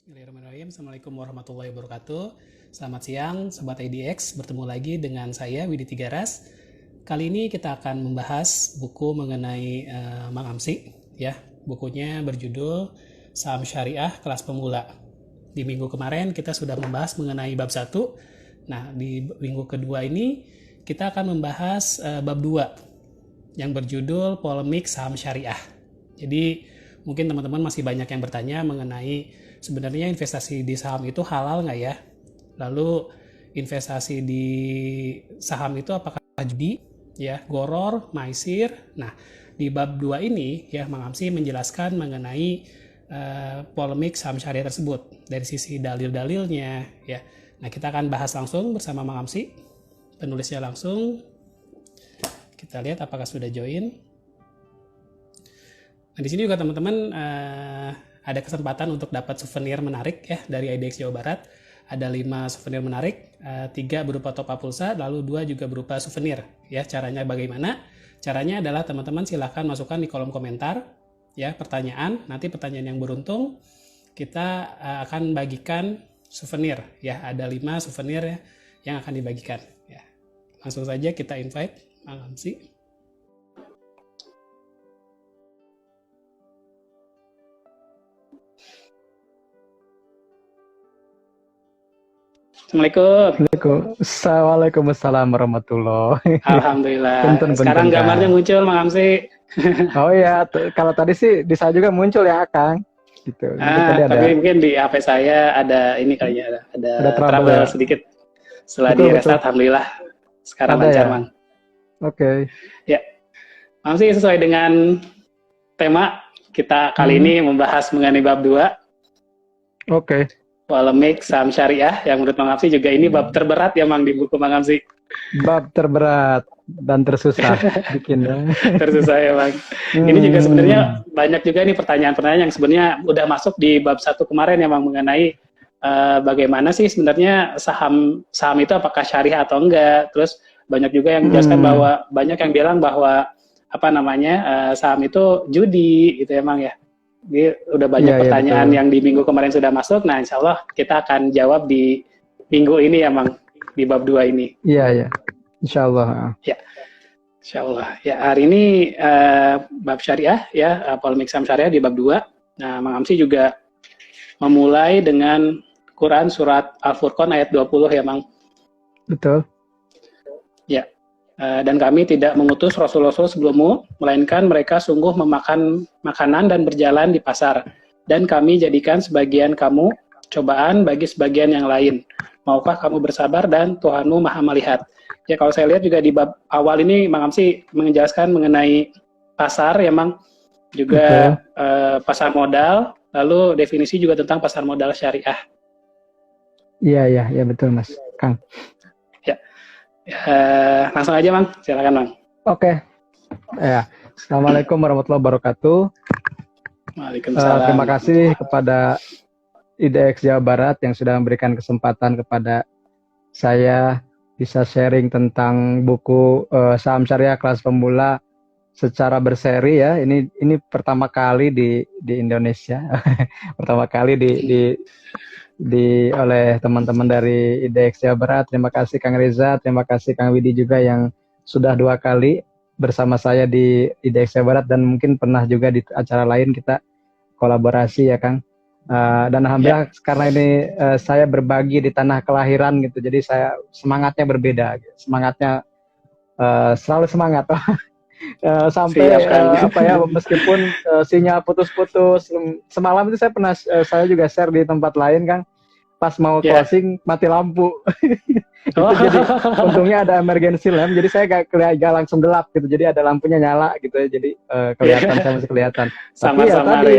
Bismillahirrahmanirrahim. Assalamualaikum warahmatullahi wabarakatuh. Selamat siang, Sobat IDX. Bertemu lagi dengan saya, Widi Tigaras. Kali ini kita akan membahas buku mengenai Mang Amsi. Ya, bukunya berjudul Saham Syariah Kelas Pemula. Di minggu kemarin kita sudah membahas mengenai bab 1. Nah, di minggu kedua ini kita akan membahas bab 2 yang berjudul Polemik Saham Syariah. Jadi mungkin teman-teman masih banyak yang bertanya mengenai sebenarnya investasi di saham itu halal nggak ya? Lalu investasi di saham itu apakah judi, ya, goror, maisir? Nah, di bab 2 ini ya Mang Amsi menjelaskan mengenai polemik saham syariah tersebut dari sisi dalil-dalilnya ya. Nah, kita akan bahas langsung bersama Mang Amsi. Penulisnya langsung. Kita lihat apakah sudah join. Nah, di sini juga teman-teman ada kesempatan untuk dapat souvenir menarik ya dari IDX Jawa Barat. Ada 5 souvenir menarik, 3 berupa top up pulsa, lalu 2 juga berupa souvenir. Ya, caranya bagaimana? Caranya adalah teman-teman silahkan masukkan di kolom komentar ya pertanyaan. Nanti pertanyaan yang beruntung kita akan bagikan souvenir ya. Ada 5 souvenir ya, yang akan dibagikan ya. Langsung saja kita invite Mang Amsi. Assalamualaikum. Assalamualaikum warahmatullahi. Alhamdulillah. Punten Sekarang punten gambarnya Kang. muncul, Mang Amsi. Oh ya, kalau tadi sih di saya juga muncul ya Kang. Gitu. Mungkin tadi ada Tapi mungkin di HP saya ada ini kayaknya ada trouble trouble ya. sedikit. Setelah di Betul betul. restart, alhamdulillah sekarang Ada lancar, ya. Mang. Oke. Ya, Mang Amsi sesuai dengan tema kita kali ini membahas mengenai bab 2, Oke. polemik saham syariah, yang menurut Mang Amsi juga ini bab terberat ya Mang di buku Mang Amsi. Bab terberat dan tersusah bikinnya. Tersusah ya Bang. Ini juga sebenarnya banyak juga nih pertanyaan-pertanyaan yang sebenarnya udah masuk di bab 1 kemarin ya Bang, mengenai bagaimana sih sebenarnya saham itu apakah syariah atau enggak. Terus banyak juga yang menjelaskan bahwa banyak yang bilang bahwa saham itu judi gitu ya Bang ya. Jadi udah banyak pertanyaan yang di minggu kemarin sudah masuk. Nah, insya Allah kita akan jawab di minggu ini ya Bang, di bab 2 ini. Iya. Insya Allah. Ya. Insya Allah. Ya, hari ini bab syariah ya, polemik saham syariah di bab 2. Nah, Mang Amsi juga memulai dengan Quran surat Al-Furqan ayat 20 ya, Mang. Betul. Ya. Dan kami tidak mengutus rasul-rasul sebelummu, melainkan mereka sungguh memakan makanan dan berjalan di pasar. Dan kami jadikan sebagian kamu cobaan bagi sebagian yang lain. Maukah kamu bersabar dan Tuhanmu Maha melihat. Ya, kalau saya lihat juga di bab awal ini Mang Amsi menjelaskan mengenai pasar ya Mang, juga pasar modal, lalu definisi juga tentang pasar modal syariah. Iya betul Mas Kang. Ya, langsung aja Mang, silakan Mang. Oke. Ya, Assalamualaikum warahmatullahi wabarakatuh. Waalaikumsalam. Terima kasih kepada IDX Jawa Barat yang sudah memberikan kesempatan kepada saya bisa sharing tentang buku Saham Syariah Kelas Pemula secara berseri ya. Ini pertama kali di Indonesia, pertama kali oleh teman-teman dari IDX Jawa Barat. Terima kasih Kang Reza, terima kasih Kang Widi juga yang sudah 2 kali bersama saya di IDX Jawa Barat dan mungkin pernah juga di acara lain kita kolaborasi ya Kang. Dan alhamdulillah karena ini saya berbagi di tanah kelahiran gitu, jadi saya semangatnya berbeda, gitu. Semangatnya selalu semangat sampai meskipun sinyal putus-putus. Semalam itu saya juga share di tempat lain Kang, pas mau closing mati lampu. Itu jadi untungnya ada emergency lamp, jadi saya gak langsung gelap gitu, jadi ada lampunya nyala gitu ya, jadi kelihatan saya masih kelihatan. Tapi ya tadi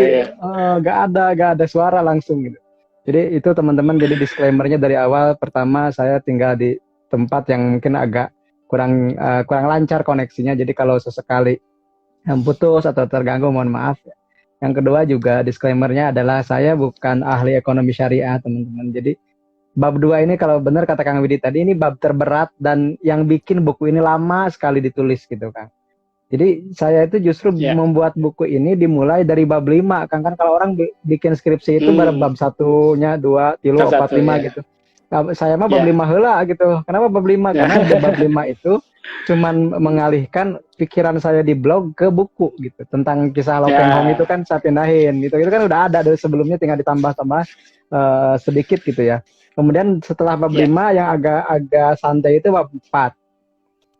gak ada suara langsung gitu. Jadi itu teman-teman, jadi disclaimernya dari awal. Pertama, saya tinggal di tempat yang mungkin agak kurang lancar koneksinya, jadi kalau sesekali putus atau terganggu mohon maaf. Yang kedua juga disclaimernya adalah saya bukan ahli ekonomi syariah teman-teman. Jadi bab 2 ini kalau benar kata Kang Widi tadi, ini bab terberat dan yang bikin buku ini lama sekali ditulis gitu Kang. Jadi saya itu justru Ya. membuat buku ini dimulai dari bab 5, Kang. Kan kalau orang bikin skripsi itu baru bab satunya, 2, 3, Bab 4, satu 5 ya. gitu. Nah, saya mah bab Ya. 5 heula gitu. Kenapa bab 5? Ya. Karena di bab 5 itu cuman mengalihkan pikiran saya di blog ke buku gitu. Tentang kisah Lau Keng Hong itu Ya. kan saya pindahin gitu. Itu kan udah ada dari sebelumnya, tinggal ditambah-tambah sedikit gitu ya. Kemudian setelah bab Ya. 5 yang agak santai itu bab 4.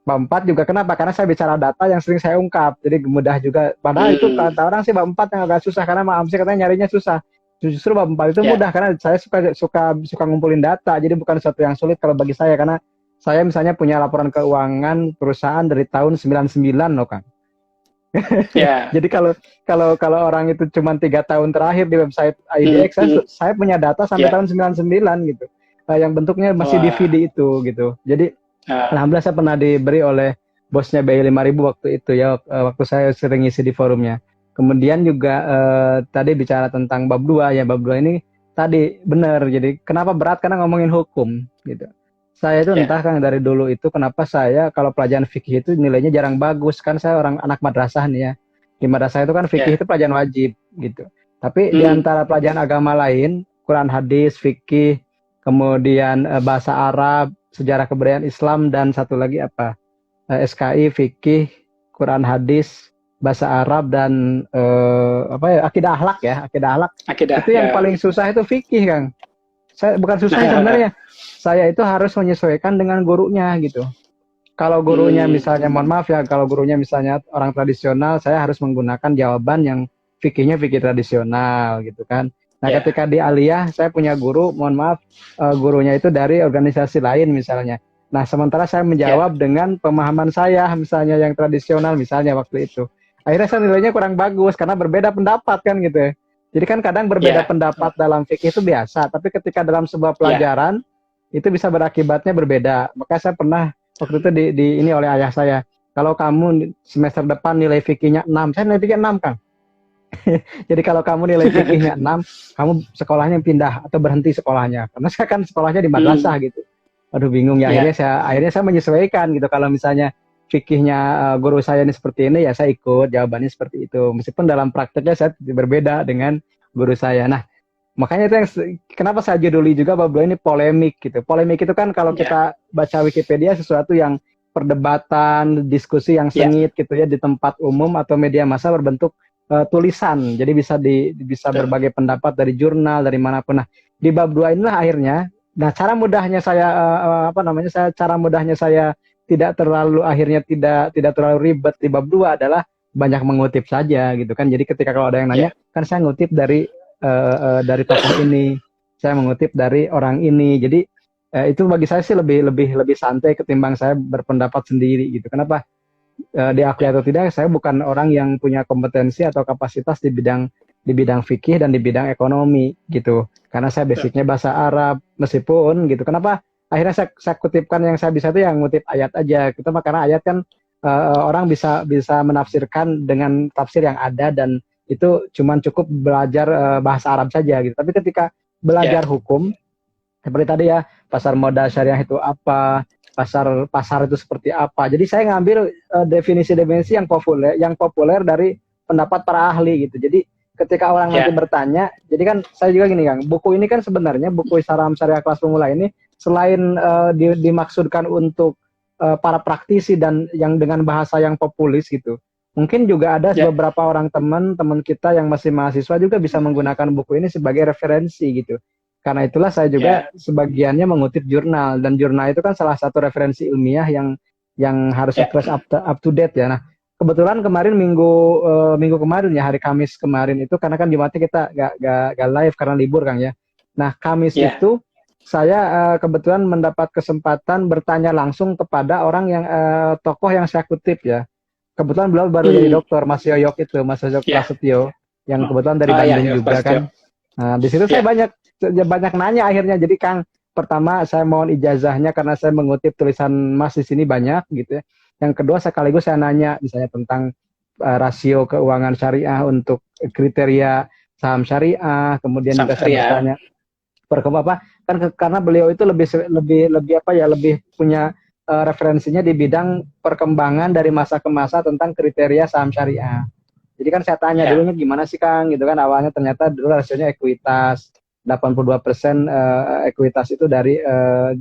Bab 4 juga kenapa? Karena saya bicara data yang sering saya ungkap. Jadi mudah juga. Padahal itu kata orang sih bab 4 yang agak susah karena Mak Amsi katanya nyarinya susah. Justru bab 4 itu Ya. mudah karena saya suka ngumpulin data. Jadi bukan sesuatu yang sulit kalau bagi saya, karena saya misalnya punya laporan keuangan perusahaan dari tahun 99 loh, Kang. Ya. Jadi kalau orang itu cuma 3 tahun terakhir di website IDX, saya punya data sampai Ya. tahun 99 gitu. Yang bentuknya masih Wah. DVD itu gitu. Jadi alhamdulillah saya pernah diberi oleh bosnya BI 5000 waktu itu ya, waktu saya sering ngisi di forumnya. Kemudian juga tadi bicara tentang bab 2 ya, bab 2 ini tadi benar. Jadi kenapa berat? Karena ngomongin hukum gitu. Saya itu entah Kang dari dulu itu kenapa saya kalau pelajaran fikih itu nilainya jarang bagus. Kan saya orang anak madrasah nih ya. Di madrasah itu kan fikih itu pelajaran wajib gitu. Tapi di antara pelajaran agama lain, Quran, hadis, fikih, kemudian bahasa Arab, sejarah kebudayaan Islam, dan satu lagi apa? SKI, fikih, Quran, hadis, bahasa Arab, dan akidah akhlak ya, akidah akhlak. Itu yang paling susah itu fikih, Kang. Saya bukan susah sebenarnya. Saya itu harus menyesuaikan dengan gurunya gitu. Kalau gurunya misalnya, mohon maaf ya, kalau gurunya misalnya orang tradisional, saya harus menggunakan jawaban yang fikihnya fikih tradisional gitu kan. Nah, ketika di aliyah, saya punya guru, mohon maaf, gurunya itu dari organisasi lain misalnya. Nah, sementara saya menjawab dengan pemahaman saya, misalnya yang tradisional, misalnya waktu itu. Akhirnya saya nilainya kurang bagus, karena berbeda pendapat kan gitu ya. Jadi kan kadang berbeda pendapat dalam fikih itu biasa, tapi ketika dalam sebuah pelajaran, itu bisa berakibatnya berbeda. Maka saya pernah, waktu itu ini oleh ayah saya, kalau kamu semester depan nilai fikihnya 6, saya nilai fikih 6, Kang. Jadi kalau kamu nilai fikihnya 6, kamu sekolahnya pindah atau berhenti sekolahnya. Karena saya kan sekolahnya di madrasah gitu. Aduh bingung ya. Akhirnya saya menyesuaikan gitu. Kalau misalnya fikihnya guru saya ini seperti ini, ya saya ikut jawabannya seperti itu. Meskipun dalam prakteknya saya berbeda dengan guru saya. Nah, makanya itu yang kenapa saya juduli juga bab 2 ini polemik gitu. Polemik itu kan kalau kita baca Wikipedia sesuatu yang perdebatan, diskusi yang sengit gitu ya di tempat umum atau media massa berbentuk tulisan. Jadi bisa berbagai pendapat dari jurnal, dari manapun. Nah, di bab 2 inilah akhirnya, nah cara mudahnya saya tidak terlalu ribet di bab 2 adalah banyak mengutip saja gitu kan. Jadi ketika kalau ada yang nanya, kan saya ngutip dari tokoh ini, saya mengutip dari orang ini. Jadi itu bagi saya sih lebih santai ketimbang saya berpendapat sendiri gitu. Kenapa? Diakui atau tidak, saya bukan orang yang punya kompetensi atau kapasitas di bidang fikih dan di bidang ekonomi gitu. Karena saya basicnya bahasa Arab, meskipun gitu. Kenapa? Akhirnya saya kutipkan yang saya bisa itu yang ngutip ayat aja. Kita karena ayat kan orang bisa menafsirkan dengan tafsir yang ada, dan itu cuman cukup belajar bahasa Arab saja gitu. Tapi ketika belajar hukum, seperti tadi ya, pasar modal syariah itu apa, pasar itu seperti apa. Jadi saya ngambil definisi-definisi yang populer dari pendapat para ahli gitu. Jadi ketika orang nanti bertanya, jadi kan saya juga gini Kang, buku ini kan sebenarnya buku Saham Syariah kelas pemula ini selain dimaksudkan untuk para praktisi dan yang dengan bahasa yang populis gitu. Mungkin juga ada beberapa orang teman kita yang masih mahasiswa juga bisa menggunakan buku ini sebagai referensi gitu. Karena itulah saya juga sebagiannya mengutip jurnal, dan jurnal itu kan salah satu referensi ilmiah yang harus terus up to date ya. Nah, kebetulan kemarin minggu kemarin ya, hari Kamis kemarin itu, karena kan Jumatnya kita gak live karena libur Kang ya. Nah, Kamis itu saya kebetulan mendapat kesempatan bertanya langsung kepada orang yang tokoh yang saya kutip ya. Kebetulan beliau baru jadi dokter, Mas Yoyok itu, Mas Yoyok Prasetyo, yang kebetulan dari Bandung juga kan. Nah, di situ saya banyak nanya akhirnya. Jadi Kang, pertama saya mohon ijazahnya karena saya mengutip tulisan Mas di sini banyak gitu ya. Yang kedua sekaligus saya nanya misalnya tentang rasio keuangan syariah untuk kriteria saham syariah, kemudian juga saya bertanya kan karena beliau itu lebih punya referensinya di bidang perkembangan dari masa ke masa tentang kriteria saham syariah. Jadi kan saya tanya Ya. dulunya gimana sih Kang, gitu kan awalnya ternyata dulu rasionya ekuitas, 82% ekuitas itu dari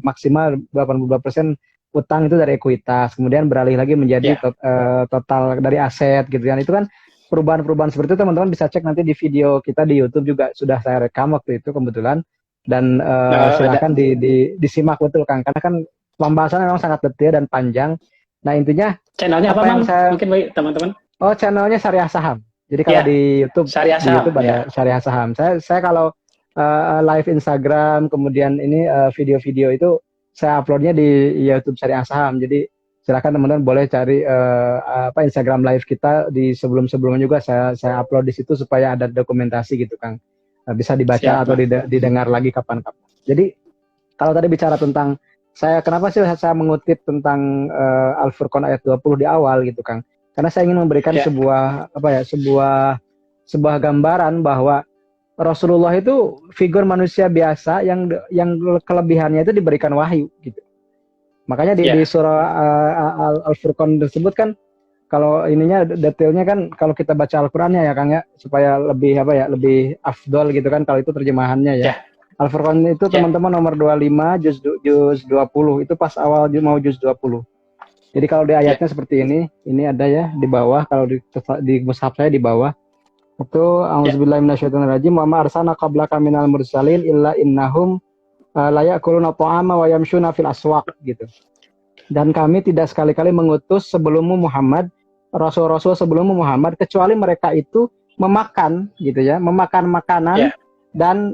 maksimal 82% utang itu dari ekuitas, kemudian beralih lagi menjadi Ya. total dari aset gitu kan. Itu kan perubahan-perubahan seperti itu teman-teman bisa cek nanti di video kita di YouTube juga sudah saya rekam waktu itu kebetulan dan Ada silakan disimak betul Kang karena kan pembahasannya memang sangat detail dan panjang. Nah intinya channelnya apa, apa yang Mang? saya Mungkin bagi teman-teman. oh channelnya Syariah Saham. Jadi kalau Ya, syariah di saham. YouTube ada Ya. Syariah Saham. Saya kalau live Instagram kemudian ini video-video itu saya uploadnya di YouTube Syariah Saham. Jadi silakan teman-teman boleh cari apa Instagram live kita di sebelum-sebelumnya juga saya upload di situ supaya ada dokumentasi gitu Kang. Bisa dibaca Siap, atau Mang. didengar lagi kapan-kapan. Jadi kalau tadi bicara tentang kenapa sih saya mengutip tentang Al-Furqan ayat 20 di awal gitu Kang? Karena saya ingin memberikan Ya. sebuah gambaran bahwa Rasulullah itu figur manusia biasa yang kelebihannya itu diberikan wahyu gitu. Makanya di Ya. surah Al-Furqan tersebut kan kalau ininya detailnya kan kalau kita baca Al-Qur'annya ya Kang ya supaya lebih lebih afdol gitu kan kalau itu terjemahannya ya. Ya. Al-Furqan itu Ya. teman-teman nomor 25 juz 20 itu pas awal mau juz 20. Jadi kalau di ayatnya seperti ini ada ya di bawah kalau di mushaf saya di bawah itu auzubillahi minasyaitonirrajim wa ma arsalna qablaka minal mursalin illa innahum la ya'kuluna ta'ama wa yamshuna fil aswaq gitu. Dan kami tidak sekali-kali mengutus sebelummu Muhammad rasul-rasul sebelummu Muhammad kecuali mereka itu memakan gitu ya, memakan makanan dan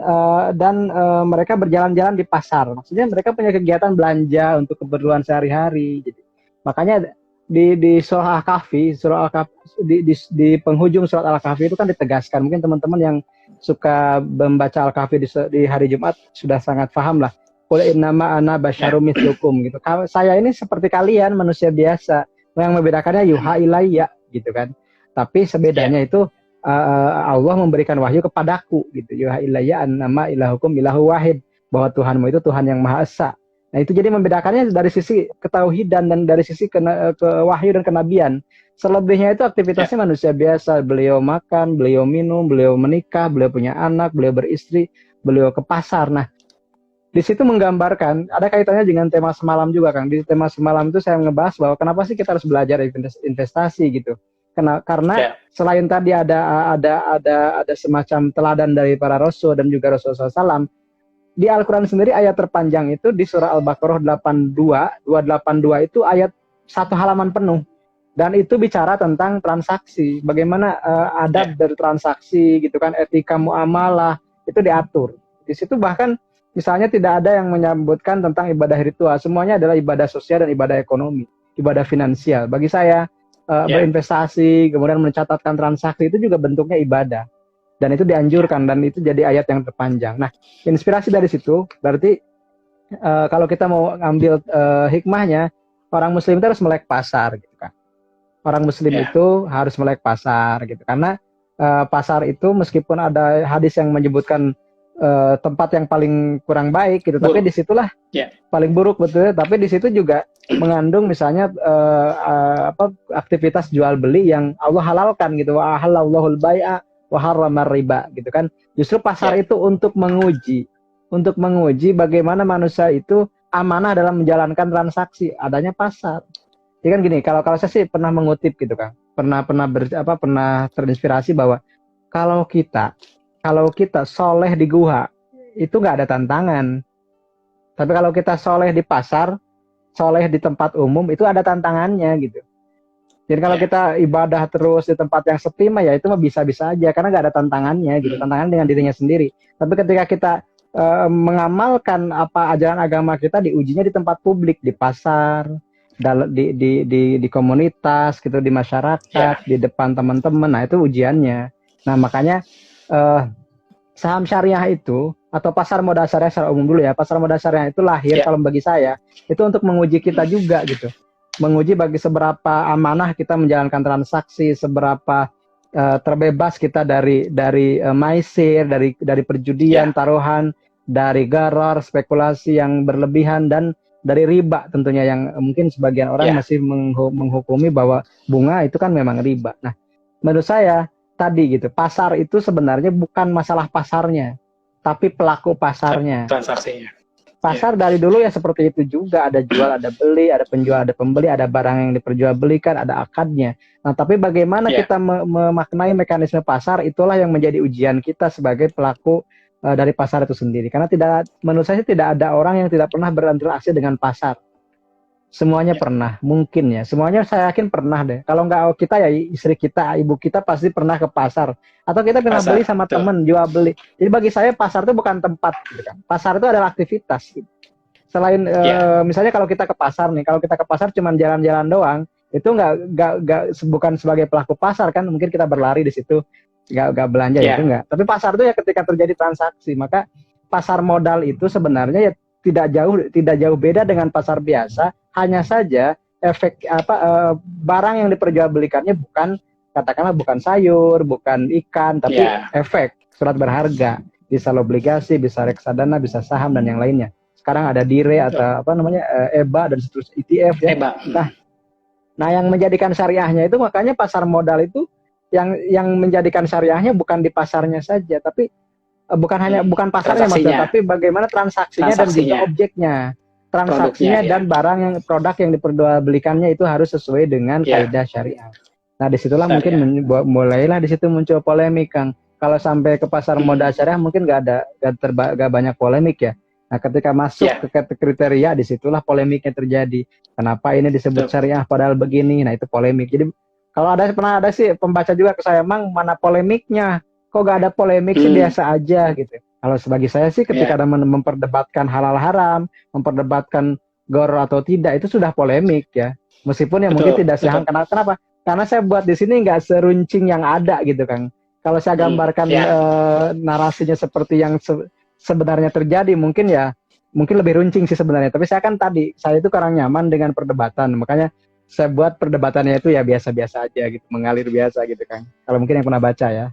mereka berjalan-jalan di pasar. Maksudnya mereka punya kegiatan belanja untuk keperluan sehari-hari gitu. Makanya di surah Al-Kahfi, di penghujung surat Al-Kahfi itu kan ditegaskan. Mungkin teman-teman yang suka membaca Al-Kahfi di hari Jumat sudah sangat paham lah. Qul innama ana basyarum mithlukum gitu. Saya ini seperti kalian manusia biasa. Yang membedakannya yuha ilayya gitu kan. Tapi sebedanya itu Allah memberikan wahyu kepadaku gitu. Yuha ilayya annama ilahukum ilahu wahid. Bahwa Tuhanmu itu Tuhan yang Maha Esa. Nah itu jadi membedakannya dari sisi ketauhidan dan dari sisi ke wahyu dan kenabian. Selebihnya itu aktivitasnya manusia biasa. Beliau makan, beliau minum, beliau menikah, beliau punya anak, beliau beristri, beliau ke pasar. Nah di situ menggambarkan, ada kaitannya dengan tema semalam juga Kang. Di tema semalam itu saya ngebahas bahwa kenapa sih kita harus belajar investasi gitu. Karena selain tadi ada semacam teladan dari para rasul dan juga Rasulullah SAW, di Al-Quran sendiri ayat terpanjang itu di surah Al-Baqarah 282 itu ayat satu halaman penuh. Dan itu bicara tentang transaksi, bagaimana adab dari transaksi gitu kan, etika muamalah itu diatur. Di situ bahkan misalnya tidak ada yang menyebutkan tentang ibadah ritual, semuanya adalah ibadah sosial dan ibadah ekonomi, ibadah finansial. Bagi saya berinvestasi, kemudian mencatatkan transaksi itu juga bentuknya ibadah. Dan itu dianjurkan dan itu jadi ayat yang terpanjang. Nah, inspirasi dari situ berarti kalau kita mau ambil hikmahnya, orang muslim itu harus melek pasar gitu kan. Orang muslim itu harus melek pasar gitu. Karena pasar itu meskipun ada hadis yang menyebutkan tempat yang paling kurang baik gitu, tapi disitulah paling buruk betul. Tapi di situ juga mengandung misalnya aktivitas jual beli yang Allah halalkan gitu. Wa ahallallahul bai'a wa harramar riba gitu kan. Justru pasar itu untuk menguji bagaimana manusia itu amanah dalam menjalankan transaksi, adanya pasar. Jadi kan gini, kalau saya sih pernah mengutip gitu kan. Pernah terinspirasi bahwa kalau kita soleh di gua itu nggak ada tantangan. Tapi kalau kita soleh di pasar, soleh di tempat umum itu ada tantangannya gitu. Jadi kalau kita ibadah terus di tempat yang sepi mah ya itu mah bisa-bisa aja karena nggak ada tantangannya gitu. Tantangan dengan dirinya sendiri. Tapi ketika kita mengamalkan apa ajaran agama kita diujinya di tempat publik, di pasar, di komunitas gitu, di masyarakat, di depan teman-teman. Nah itu ujiannya. Nah makanya saham syariah itu atau pasar modal syariah secara umum dulu ya, pasar modal syariah itu lahir kalau bagi saya itu untuk menguji kita juga gitu, menguji bagi seberapa amanah kita menjalankan transaksi, seberapa terbebas kita dari maisir, dari perjudian, taruhan, dari gharar, spekulasi yang berlebihan dan dari riba tentunya, yang mungkin sebagian orang Ya. masih menghukumi bahwa bunga itu kan memang riba. Nah, menurut saya tadi gitu, pasar itu sebenarnya bukan masalah pasarnya, tapi pelaku pasarnya. Transaksinya. Pasar dari dulu ya seperti itu juga, ada jual, ada beli, ada penjual, ada pembeli, ada barang yang diperjualbelikan, ada akadnya. Nah, tapi bagaimana Ya. kita memaknai mekanisme pasar, itulah yang menjadi ujian kita sebagai pelaku dari pasar itu sendiri. Karena menurut saya tidak ada orang yang tidak pernah berinteraksi dengan pasar. Semuanya Ya. pernah, mungkin ya. Semuanya saya yakin pernah deh. Kalau nggak kita ya istri kita, ibu kita pasti pernah ke pasar. Atau kita pernah Pasar, beli sama betul. temen, jual beli. Jadi bagi saya pasar itu bukan tempat, gitu kan. Pasar itu adalah aktivitas. Gitu. Selain Ya. misalnya kalau kita ke pasar nih, kalau kita ke pasar cuma jalan-jalan doang, itu bukan sebagai pelaku pasar kan. Mungkin kita berlari di situ, nggak belanja, Ya. itu nggak. Tapi pasar itu ya ketika terjadi transaksi, maka pasar modal itu sebenarnya ya tidak jauh beda dengan pasar biasa. Hanya saja efek barang yang diperjualbelikannya katakanlah bukan sayur, bukan ikan, tapi efek surat berharga, bisa obligasi, bisa reksadana, bisa saham dan yang lainnya. Sekarang ada dire atau EBA dan seterusnya, ETF ya. EBA. Nah, yang menjadikan syariahnya itu, makanya pasar modal itu yang menjadikan syariahnya bukan di pasarnya saja, tapi bukan pasarnya maksudnya, tapi bagaimana transaksinya dan juga objeknya. Transaksinya dan barang yang produk yang diperjualbelikannya itu harus sesuai dengan kaidah syariah. Nah, disitulah mungkin mulailah di situ muncul polemik, Kang. Kalau sampai ke pasar modal syariah mungkin nggak banyak polemik ya. Nah, ketika masuk ke kriteria, disitulah polemiknya terjadi. Kenapa ini disebut syariah padahal begini? Nah, itu polemik. Jadi kalau pernah ada sih pembaca juga ke saya, Mang, mana polemiknya? Kok gak ada polemik sih, biasa aja gitu. Kalau bagi saya sih ketika ada memperdebatkan halal haram, memperdebatkan gor atau tidak, itu sudah polemik ya. Meskipun ya mungkin tidak sehang. Kenapa? Karena saya buat di sini nggak seruncing yang ada gitu, Kang. Kalau saya gambarkan narasinya seperti yang sebenarnya terjadi, mungkin lebih runcing sih sebenarnya. Tapi saya itu kurang nyaman dengan perdebatan, makanya saya buat perdebatannya itu ya biasa-biasa aja gitu, mengalir biasa gitu, Kang. Kalau mungkin yang pernah baca ya.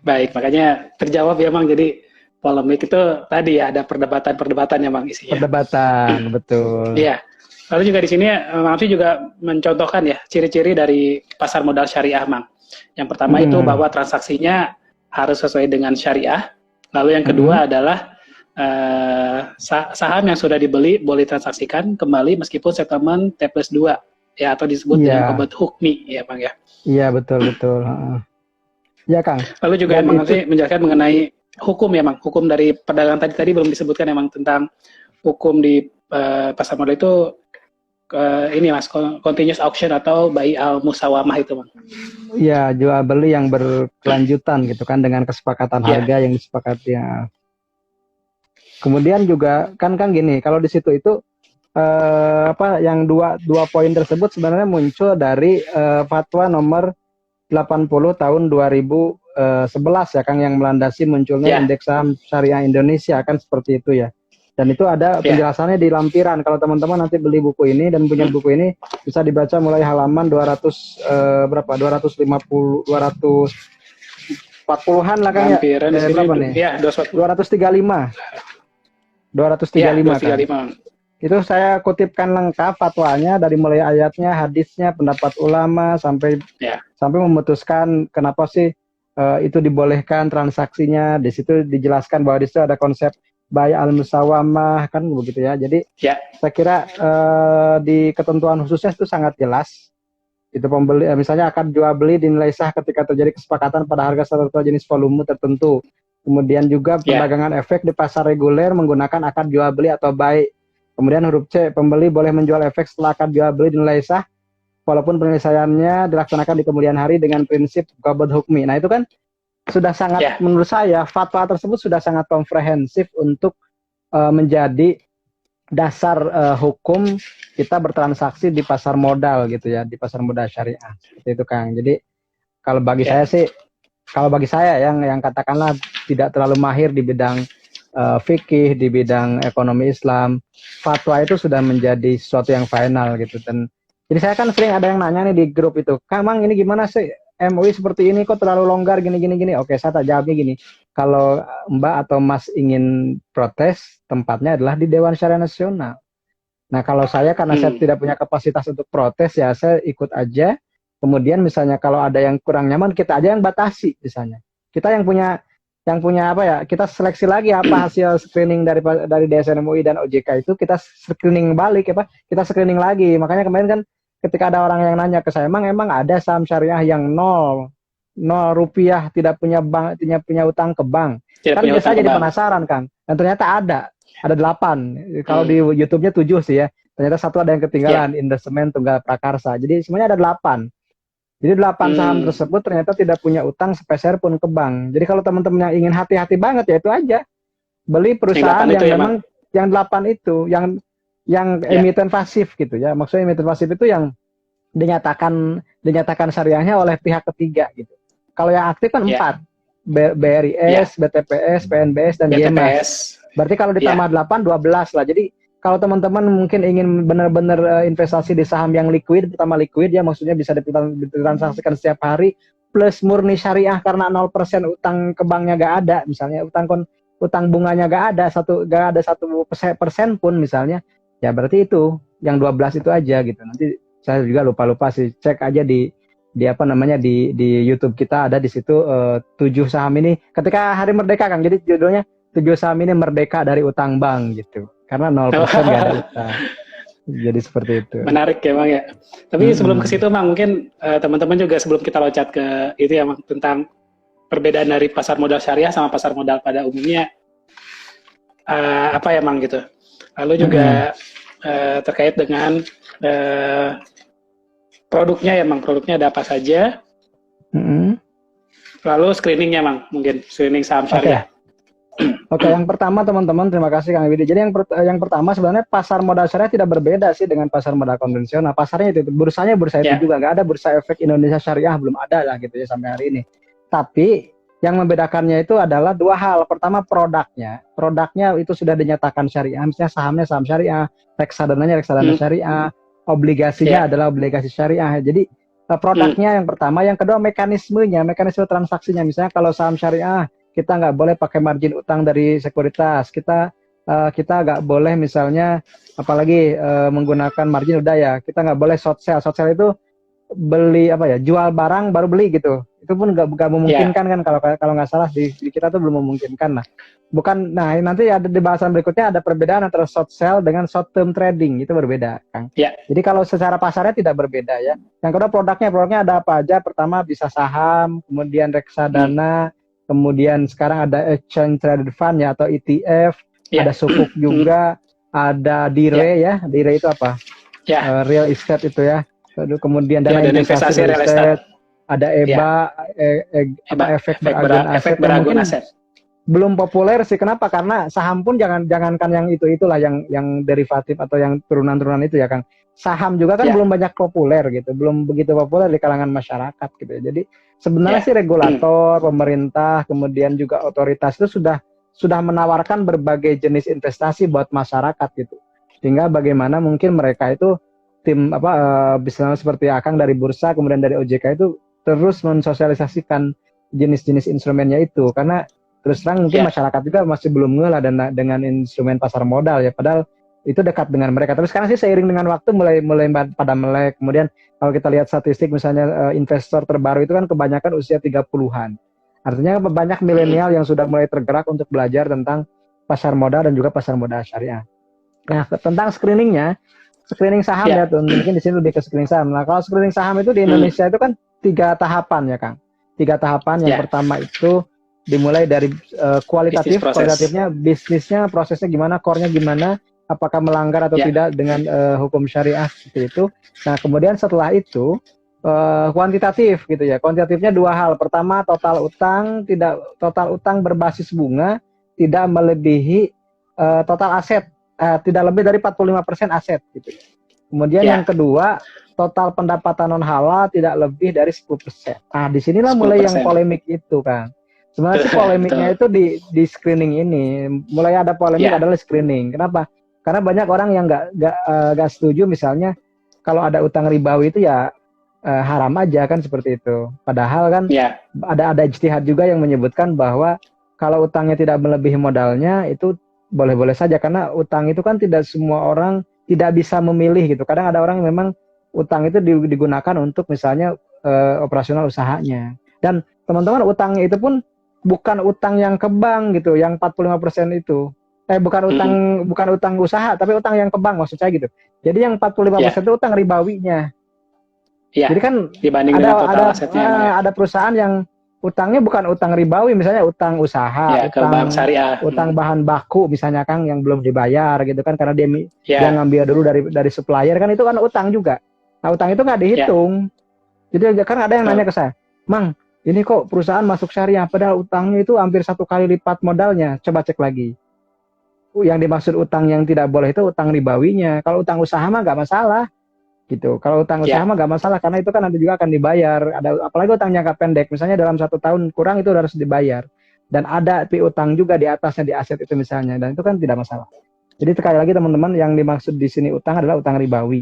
Baik, makanya terjawab ya, Mang. Jadi polemik itu tadi ya, ada perdebatan-perdebatannya, Mang, isinya. Perdebatan, betul. Iya. Lalu juga di sini Mang Amsi juga mencontohkan ya ciri-ciri dari pasar modal syariah, Mang. Yang pertama itu bahwa transaksinya harus sesuai dengan syariah. Lalu yang kedua adalah saham yang sudah dibeli boleh transaksikan kembali meskipun settlement T+2 ya, atau disebut dengan qabad hukmi ya, Bang ya. Iya, betul. Ya, Kang. Lalu juga Mang Amsi menjelaskan mengenai hukum ya, Mang. Hukum dari perdagangan tadi belum disebutkan emang tentang hukum di pasar modal itu ini Mas, continuous auction atau bai al musawamah itu, Bang. Iya, jual beli yang berkelanjutan gitu kan, dengan kesepakatan harga yang disepakati ya. Kemudian juga kan gini, kalau di situ itu yang dua poin tersebut sebenarnya muncul dari fatwa nomor 80 tahun 2011 ya, Kang, yang melandasi munculnya indeks saham syariah Indonesia, kan seperti itu ya. Dan itu ada penjelasannya di lampiran. Kalau teman-teman nanti beli buku ini dan punya buku ini, bisa dibaca mulai halaman 240-an lah, Kang, lampiran ya. Berapa nih? Ya, 235. 235. Kan? Itu saya kutipkan lengkap fatwanya dari mulai ayatnya, hadisnya, pendapat ulama sampai memutuskan kenapa sih itu dibolehkan transaksinya. Di situ dijelaskan bahwa di situ ada konsep bai al musawamah, kan begitu ya. Jadi saya kira di ketentuan khususnya itu sangat jelas. Itu pembeli misalnya akan jual beli dinilai sah ketika terjadi kesepakatan pada harga satu jenis volume tertentu. Kemudian juga perdagangan efek di pasar reguler menggunakan akad jual beli atau bai. Kemudian huruf C, pembeli boleh menjual efek setelah akad jual beli dinilai sah walaupun penyelesaiannya dilaksanakan di kemudian hari dengan prinsip qabad hukmi. Nah, itu kan sudah sangat, menurut saya fatwa tersebut sudah sangat komprehensif untuk menjadi dasar hukum kita bertransaksi di pasar modal gitu ya, di pasar modal syariah. Seperti itu, Kang. Jadi kalau bagi saya yang katakanlah tidak terlalu mahir di bidang fikih, di bidang ekonomi Islam, fatwa itu sudah menjadi sesuatu yang final gitu. Dan jadi saya kan sering ada yang nanya nih di grup itu, Kang, Mang, ini gimana sih MUI seperti ini kok terlalu longgar gini. Oke, saya tak jawabnya gini. kalau Mbak atau Mas ingin protes, tempatnya adalah di Dewan Syariah Nasional. Nah, kalau saya karena saya tidak punya kapasitas untuk protes, ya saya ikut aja. Kemudian misalnya kalau ada yang kurang nyaman, kita aja yang batasi misalnya. Kita yang punya apa ya? Kita seleksi lagi apa hasil screening dari DSN MUI dan OJK itu, kita screening balik apa? Kita screening lagi. Makanya kemarin kan ketika ada orang yang nanya ke saya, emang ada saham syariah yang nol rupiah, tidak punya bank, tidak punya utang ke bank. Tidak Kan punya biasa utang jadi ke bank. penasaran kan. Dan ternyata ada 8. Kalau di YouTube-nya 7 sih ya. Ternyata satu ada yang ketinggalan, Indesemen Tunggal Prakarsa. Jadi semuanya ada 8. Jadi 8 saham tersebut ternyata tidak punya utang sepeser pun ke bank. Jadi kalau teman-teman yang ingin hati-hati banget ya itu aja. Beli perusahaan yang itu ya, memang yang 8 itu, yang emiten pasif gitu ya. Maksudnya emiten pasif itu yang dinyatakan syariahnya oleh pihak ketiga gitu. Kalau yang aktif kan 4. BRIS, BTPS, PNBS, dan YMAS. BTPS. Berarti kalau ditambah 8, 12 lah. Jadi kalau teman-teman mungkin ingin benar-benar investasi di saham yang liquid, pertama liquid ya, maksudnya bisa ditransaksikan setiap hari, plus murni syariah karena 0% utang ke banknya gak ada, misalnya utang bunganya gak ada 1% pun misalnya, ya berarti itu yang 12 itu aja gitu. Nanti saya juga lupa sih, cek aja di apa namanya di YouTube kita ada di situ 7 saham ini ketika Hari Merdeka Kang. Jadi judulnya 7 saham ini merdeka dari utang bank gitu. Karena 0% nggak ada utang. Jadi seperti itu. Menarik ya Bang ya. Tapi sebelum ke situ Bang, mungkin teman-teman juga sebelum kita loncat ke itu ya Bang, tentang perbedaan dari pasar modal syariah sama pasar modal pada umumnya, apa ya Bang gitu. Lalu juga terkait dengan produknya ya Bang, produknya ada apa saja. Lalu screeningnya Bang, mungkin screening saham syariah. Oke, yang pertama teman-teman, terima kasih Kang Widi. Jadi yang pertama sebenarnya pasar modal syariah tidak berbeda sih dengan pasar modal konvensional. Pasarnya itu, bursanya bursa itu juga, nggak ada bursa efek Indonesia Syariah, belum ada lah gitu ya sampai hari ini. Tapi yang membedakannya itu adalah 2 hal. Pertama produknya itu sudah dinyatakan syariah, misalnya sahamnya saham syariah, reksadananya reksadana syariah, obligasinya adalah obligasi syariah. Jadi produknya yang pertama, yang kedua mekanisme transaksinya. Misalnya kalau saham syariah kita nggak boleh pakai margin utang dari sekuritas, kita nggak boleh misalnya apalagi menggunakan margin udah ya, kita nggak boleh short sell itu beli jual barang baru beli gitu, itu pun nggak memungkinkan kan, kalau nggak salah di kita tuh belum memungkinkan. Nah nanti ada di bahasan berikutnya ada perbedaan antara short sell dengan short term trading, itu berbeda Kang. Jadi kalau secara pasarnya tidak berbeda ya. Yang kedua produknya ada apa aja? Pertama bisa saham, kemudian reksadana, kemudian sekarang ada exchange traded fund ya atau ETF, ada sukuk juga, ada dire ya. Dire itu apa? Real estate itu ya. Kemudian dana investasi real estate, ada EBA, efek beragun aset. Belum populer sih, kenapa? Karena saham pun jangankan yang itulah yang derivatif atau yang turunan-turunan itu ya Kang. Saham juga kan belum banyak populer gitu, belum begitu populer di kalangan masyarakat gitu ya. Jadi sebenarnya sih regulator, pemerintah, kemudian juga otoritas itu sudah menawarkan berbagai jenis investasi buat masyarakat gitu. Sehingga bagaimana mungkin mereka itu tim misalnya seperti Akang dari bursa, kemudian dari OJK itu terus mensosialisasikan jenis-jenis instrumennya itu, karena terus terang mungkin masyarakat juga masih belum ngeh lah dengan instrumen pasar modal ya, padahal itu dekat dengan mereka. Tapi sekarang sih seiring dengan waktu mulai pada melek. Kemudian kalau kita lihat statistik misalnya investor terbaru itu kan kebanyakan usia 30-an. Artinya banyak milenial yang sudah mulai tergerak untuk belajar tentang pasar modal dan juga pasar modal syariah. Nah, tentang screening saham ya tuh, mungkin di sini lebih ke screening saham. Nah, kalau screening saham itu di Indonesia itu kan 3 tahapan ya Kang. 3 tahapan. Yang pertama itu dimulai dari kualitatifnya, bisnisnya, prosesnya gimana, core-nya gimana, apakah melanggar atau tidak dengan hukum syariah seperti itu. Nah, kemudian setelah itu kuantitatif gitu ya. Kuantitatifnya 2 hal. Pertama, total utang berbasis bunga tidak melebihi total aset, tidak lebih dari 45% aset gitu. Kemudian yang kedua, total pendapatan non halal tidak lebih dari 10%. Nah, disinilah mulai yang polemik itu kan. Sebenarnya sih polemiknya itu di screening ini. Mulai ada polemik adalah screening. Kenapa? Karena banyak orang yang nggak setuju misalnya kalau ada utang ribawi itu ya haram aja kan, seperti itu. Padahal kan ada ijtihad juga yang menyebutkan bahwa kalau utangnya tidak melebihi modalnya itu boleh-boleh saja, karena utang itu kan tidak semua orang tidak bisa memilih gitu. Kadang ada orang yang memang utang itu digunakan untuk misalnya operasional usahanya. Dan teman-teman, utangnya itu pun bukan utang yang ke bank gitu, yang 45% itu. Bukan utang usaha, tapi utang yang ke bank maksud saya gitu. Jadi yang 45% itu utang ribawinya. Ya, Jadi kan dibanding dengan total asetnya emang ya. ada perusahaan yang utangnya bukan utang ribawi, misalnya utang usaha, Ya, ke bank syariah. utang bahan baku misalnya Kang yang belum dibayar gitu kan, karena dia Ya, ngambil dulu dari supplier kan, itu kan utang juga. Nah, utang itu nggak dihitung. Jadi kan ada yang nanya ke saya, Mang, ini kok perusahaan masuk syariah padahal utangnya itu hampir 1 kali lipat modalnya. Coba cek lagi. Yang dimaksud utang yang tidak boleh itu utang ribawinya. Kalau utang usaha mah nggak masalah gitu. Kalau utang usaha mah nggak masalah, karena itu kan nanti juga akan dibayar. Apalagi utang jangka pendek, misalnya dalam 1 tahun kurang itu harus dibayar. Dan ada piutang juga di atasnya di aset itu misalnya, dan itu kan tidak masalah. Jadi sekali lagi teman-teman, yang dimaksud di sini utang adalah utang ribawi.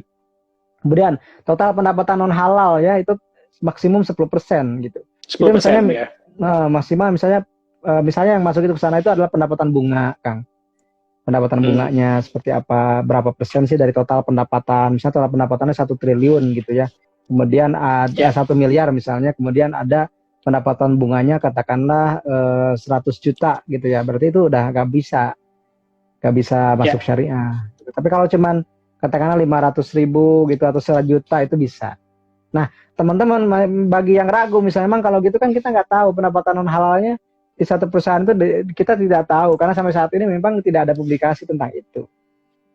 Kemudian total pendapatan non halal ya itu maksimum 10% gitu. 10% Itu misalnya ya. maksimal misalnya yang masuk itu ke sana itu adalah pendapatan bunga, Kang. Pendapatan bunganya seperti apa, berapa persen sih dari total pendapatan, misalnya total pendapatannya 1 triliun gitu ya, kemudian ada 1 miliar misalnya, kemudian ada pendapatan bunganya katakanlah 100 juta gitu ya, berarti itu udah nggak bisa masuk syariah. Tapi kalau cuman katakanlah 500.000 gitu atau 1 juta itu bisa. Nah teman-teman, bagi yang ragu misalnya, emang kalau gitu kan kita nggak tahu pendapatan non halalnya di satu perusahaan itu, kita tidak tahu karena sampai saat ini memang tidak ada publikasi tentang itu.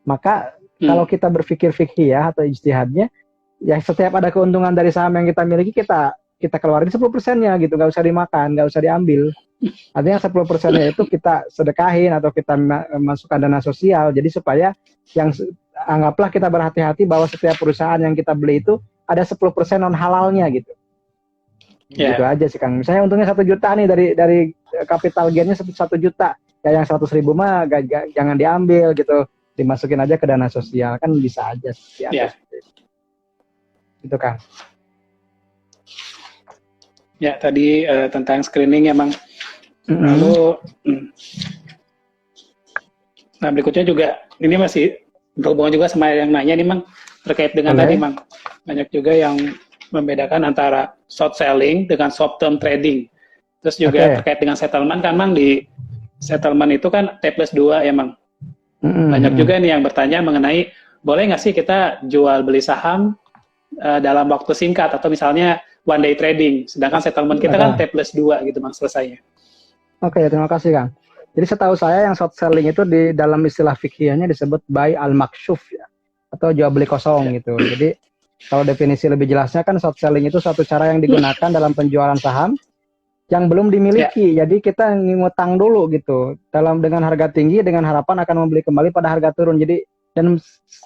Maka kalau kita berpikir fikih ya atau ijtihadnya, ya setiap ada keuntungan dari saham yang kita miliki, kita keluarin 10%-nya gitu, nggak usah dimakan, nggak usah diambil. Artinya 10%-nya itu kita sedekahin atau kita masukkan dana sosial. Jadi supaya anggaplah kita berhati-hati bahwa setiap perusahaan yang kita beli itu ada 10% non halalnya gitu. Gitu aja sih Kang. Misalnya untungnya 1 juta nih dari capital gainnya 1 juta, ya yang 100.000 mah jangan diambil gitu, dimasukin aja ke dana sosial, kan bisa aja sih. Itu Kang. Ya tadi tentang screening emang. Lalu, nah berikutnya juga ini masih berhubungan juga sama yang nanya nih Mang, terkait dengan tadi Mang, banyak juga yang membedakan antara short selling dengan short term trading. Terus juga terkait dengan settlement kan Mang, di settlement itu kan T+2 ya Mang. Banyak juga nih yang bertanya mengenai boleh nggak sih kita jual beli saham dalam waktu singkat atau misalnya one day trading, sedangkan settlement kita kan T+2 gitu Mang selesainya. Oke, terima kasih Kang. Jadi setahu saya yang short selling itu di dalam istilah fikihnya disebut buy al-makshuf ya, atau jual beli kosong gitu. Jadi kalau definisi lebih jelasnya kan short selling itu suatu cara yang digunakan dalam penjualan saham yang belum dimiliki. Jadi kita ngutang dulu gitu, dengan harga tinggi dengan harapan akan membeli kembali pada harga turun. Jadi dan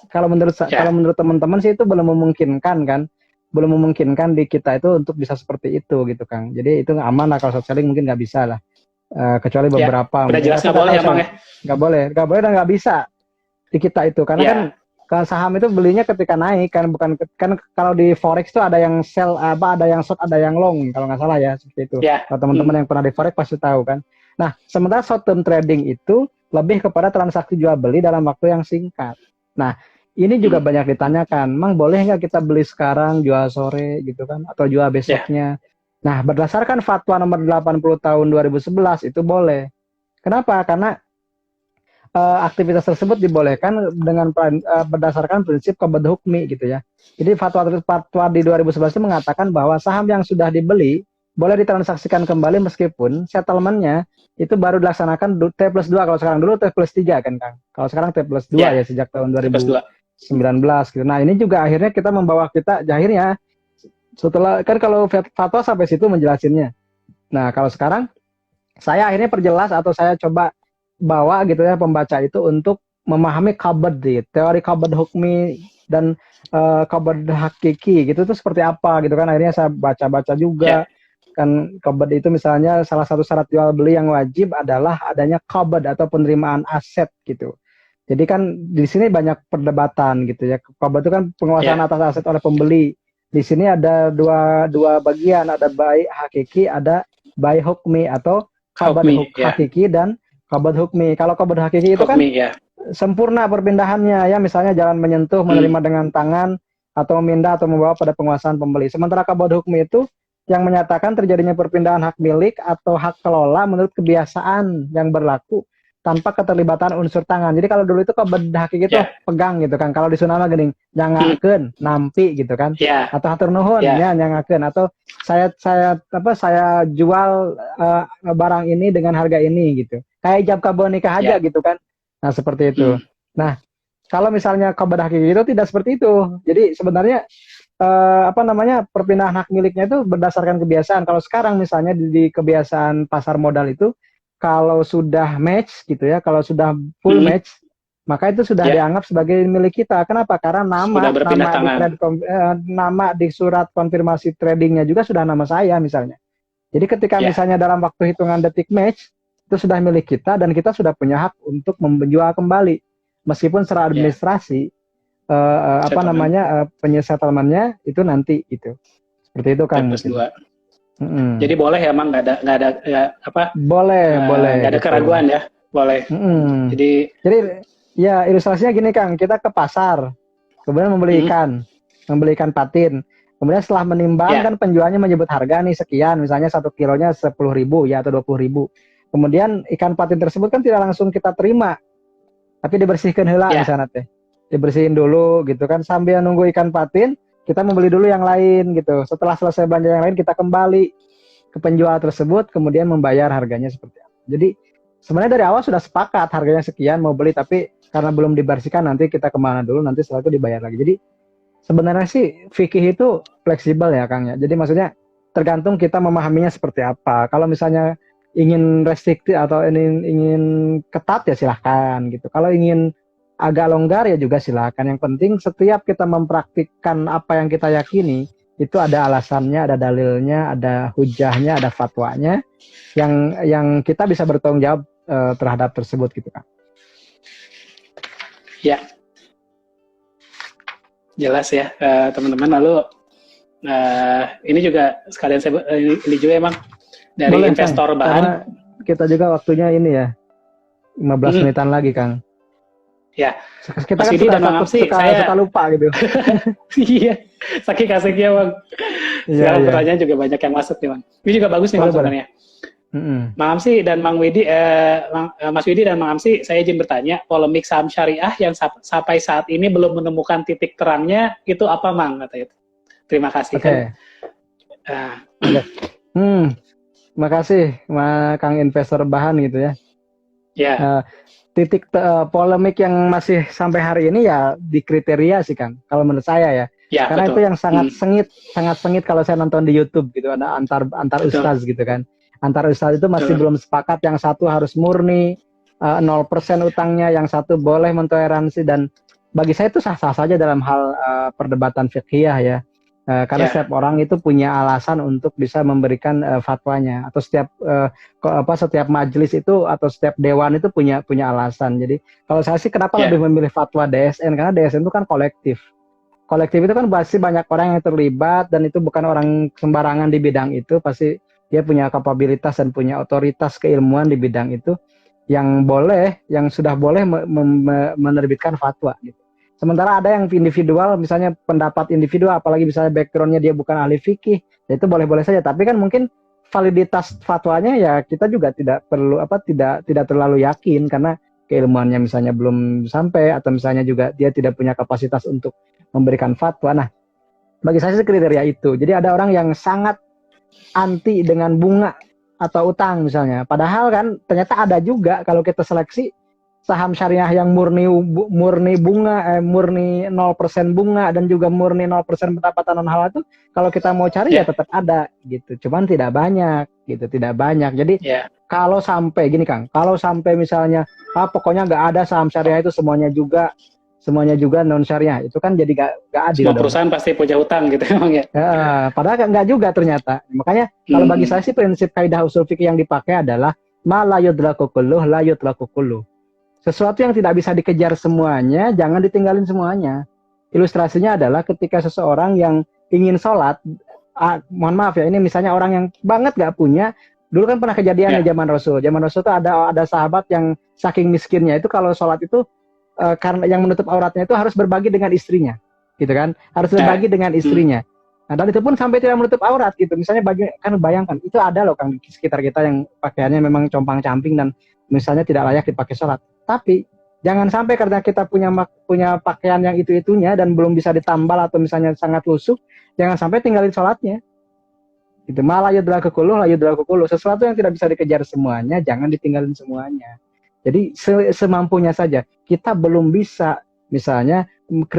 kalau menurut teman-teman sih itu belum memungkinkan kan, belum memungkinkan di kita itu untuk bisa seperti itu gitu Kang. Jadi itu aman lah kalau short selling, mungkin nggak bisa lah. Kecuali beberapa. Udah jelas nggak boleh ya Bang ya? Nggak boleh dan nggak bisa di kita itu, karena kan saham itu belinya ketika naik kan, bukan kan. Kalau di forex itu ada yang sell, ada yang short, ada yang long kalau nggak salah ya, seperti itu. Kalau teman-teman yang pernah di forex pasti tahu kan. Nah sementara short term trading itu lebih kepada transaksi jual beli dalam waktu yang singkat. Nah ini juga banyak ditanyakan, Mang boleh nggak kita beli sekarang jual sore gitu kan, atau jual besoknya? Nah, berdasarkan fatwa nomor 80 tahun 2011 itu boleh. Kenapa? Karena aktivitas tersebut dibolehkan dengan berdasarkan prinsip qabd hukmi gitu ya. Jadi fatwa di 2011 itu mengatakan bahwa saham yang sudah dibeli boleh ditransaksikan kembali meskipun settlement-nya itu baru dilaksanakan T+2. Kalau sekarang dulu T+3 kan Kang. Kalau sekarang T+2 ya sejak tahun 2019 gitu. Nah, ini juga akhirnya kita membawa kita akhirnya setelah kan kalau fatwa sampai situ menjelasinnya. Nah kalau sekarang saya akhirnya perjelas atau saya coba bawa gitu ya pembaca itu untuk memahami qabd, teori qabd hukmi dan qabd hakiki gitu itu seperti apa gitu kan. Akhirnya saya baca-baca juga kan qabd itu misalnya salah satu syarat jual beli yang wajib adalah adanya qabd atau penerimaan aset gitu. Jadi kan di sini banyak perdebatan gitu ya. Qabd itu kan penguasaan atas aset oleh pembeli. Di sini ada dua bagian, ada buy hakiki, ada buy hukmi atau qabad Hukmi, ya. hakiki dan qabad hukmi. Kalau qabad hakiki itu kan Hukmi, ya. sempurna perpindahannya ya, misalnya jalan menyentuh, menerima dengan tangan, atau memindah atau membawa pada penguasaan pembeli. Sementara qabad hukmi itu yang menyatakan terjadinya perpindahan hak milik atau hak kelola menurut kebiasaan yang berlaku tanpa keterlibatan unsur tangan. Jadi kalau dulu itu qabad hakiki itu pegang gitu kan. Kalau di Sunda mah geuning nyangakeun, nampi gitu kan. Atau hatur nuhun ya nyangakeun, atau saya jual barang ini dengan harga ini gitu. Kayak ijab kabul nikah aja gitu kan. Nah, seperti itu. Nah, kalau misalnya qabad hakiki itu tidak seperti itu. Jadi sebenarnya perpindahan hak miliknya itu berdasarkan kebiasaan. Kalau sekarang misalnya di kebiasaan pasar modal itu, kalau sudah match gitu ya, kalau sudah full match, maka itu sudah dianggap sebagai milik kita. Kenapa? Karena nama di surat konfirmasi tradingnya juga sudah nama saya misalnya. Jadi ketika misalnya dalam waktu hitungan detik match, itu sudah milik kita dan kita sudah punya hak untuk menjual kembali. Meskipun secara administrasi penyettlementnya itu nanti itu. Seperti itu kan. Jadi boleh ya, emang nggak ada boleh nggak ada keraguan ya, boleh. Jadi ya ilustrasinya gini Kang, kita ke pasar kemudian membeli ikan patin, kemudian setelah menimbang kan penjualnya menyebut harga nih sekian, misalnya 1 kilonya 10.000 ya atau 20.000, kemudian ikan patin tersebut kan tidak langsung kita terima, tapi dibersihkan heula di sana teh, dibersihin dulu gitu kan, sambil nunggu ikan patin kita membeli dulu yang lain gitu. Setelah selesai belanja yang lain, kita kembali ke penjual tersebut, kemudian membayar harganya seperti apa. Jadi sebenarnya dari awal sudah sepakat harganya sekian mau beli, tapi karena belum dibersihkan nanti kita kemana dulu, nanti setelah itu dibayar lagi. Jadi sebenarnya sih fikih itu fleksibel ya Kang ya. Jadi maksudnya tergantung kita memahaminya seperti apa. Kalau misalnya ingin restriktif atau ingin ketat ya silahkan gitu. Kalau ingin agak longgar ya juga silakan. Yang penting setiap kita mempraktikkan apa yang kita yakini itu ada alasannya, ada dalilnya, ada hujahnya, ada fatwanya yang kita bisa bertanggung jawab terhadap tersebut gitu kan. Ya, jelas ya teman-teman. Lalu ini juga sekalian ini juga emang dari boleh, investor Kang, bahan. Kita juga waktunya ini ya 15 menitan lagi Kang. Ya, kita kan suka lupa gitu. Iya, saking kasiknya Bang. Sekarang pertanyaan juga banyak yang masuk nih Bang. Ini juga bagus nih Bang sebenarnya. Mang Amsi dan Mang Widi, Mas Widi dan Mang Amsi, saya izin bertanya, polemik saham syariah yang sampai saat ini belum menemukan titik terangnya, itu apa Mang? Katanya. Terima kasih. Kan. Terima kasih, Kang investor bahan gitu ya. Ya. Titik polemik yang masih sampai hari ini ya di kriteria sih Kang, kalau menurut saya ya. Karena betul. Itu yang sangat sengit kalau saya nonton di YouTube gitu, ada antar ustaz gitu kan. Antar ustaz itu masih belum sepakat, yang satu harus murni 0% utangnya, yang satu boleh mentoleransi, dan bagi saya itu sah-sah saja dalam hal perdebatan fiqhiyah ya. Karena setiap orang itu punya alasan untuk bisa memberikan fatwanya, atau setiap majelis itu atau setiap dewan itu punya alasan. Jadi kalau saya sih kenapa lebih memilih fatwa DSN, karena DSN itu kan kolektif itu kan pasti banyak orang yang terlibat, dan itu bukan orang sembarangan di bidang itu, pasti dia punya kapabilitas dan punya otoritas keilmuan di bidang itu yang sudah boleh menerbitkan fatwa gitu. Sementara ada yang individual, misalnya pendapat individual, apalagi misalnya backgroundnya dia bukan ahli fikih, ya itu boleh-boleh saja. Tapi kan mungkin validitas fatwanya ya kita juga tidak terlalu yakin, karena keilmuannya misalnya belum sampai, atau misalnya juga dia tidak punya kapasitas untuk memberikan fatwa. Nah, bagi saya sih kriteria itu. Jadi ada orang yang sangat anti dengan bunga atau utang misalnya. Padahal kan ternyata ada juga kalau kita seleksi saham syariah yang murni bunga, murni 0% bunga, dan juga murni 0% pendapatan non halal itu kalau kita mau cari ya tetap ada gitu. Cuman tidak banyak gitu, tidak banyak. Jadi kalau sampai gini Kang, kalau sampai misalnya pokoknya nggak ada saham syariah itu semuanya juga non syariah, itu kan jadi nggak adil. Semua perusahaan pasti punya utang gitu emang ya. Padahal nggak juga ternyata. Makanya kalau bagi saya sih prinsip kaidah usul fikih yang dipakai adalah ma la yudraku kulluh la yutraku kulluh. Sesuatu yang tidak bisa dikejar semuanya, jangan ditinggalin semuanya. Ilustrasinya adalah ketika seseorang yang ingin sholat, mohon maaf ya, ini misalnya orang yang banget nggak punya, Dulu kan pernah kejadian di zaman Rasul. Zaman Rasul tuh ada sahabat yang saking miskinnya itu kalau sholat itu karena yang menutup auratnya itu harus berbagi dengan istrinya, gitu kan? Harus berbagi dengan istrinya. Nah, dan itu pun sampai tidak menutup aurat gitu. Misalnya kan bayangkan itu ada loh Kang di sekitar kita yang pakaiannya memang compang-camping dan misalnya tidak layak dipakai sholat. Tapi jangan sampai karena kita punya pakaian yang itu-itunya dan belum bisa ditambal atau misalnya sangat lusuh, jangan sampai tinggalin sholatnya. Itu malah yudla kekuluh, sesuatu yang tidak bisa dikejar semuanya, jangan ditinggalin semuanya. Jadi semampunya saja. Kita belum bisa misalnya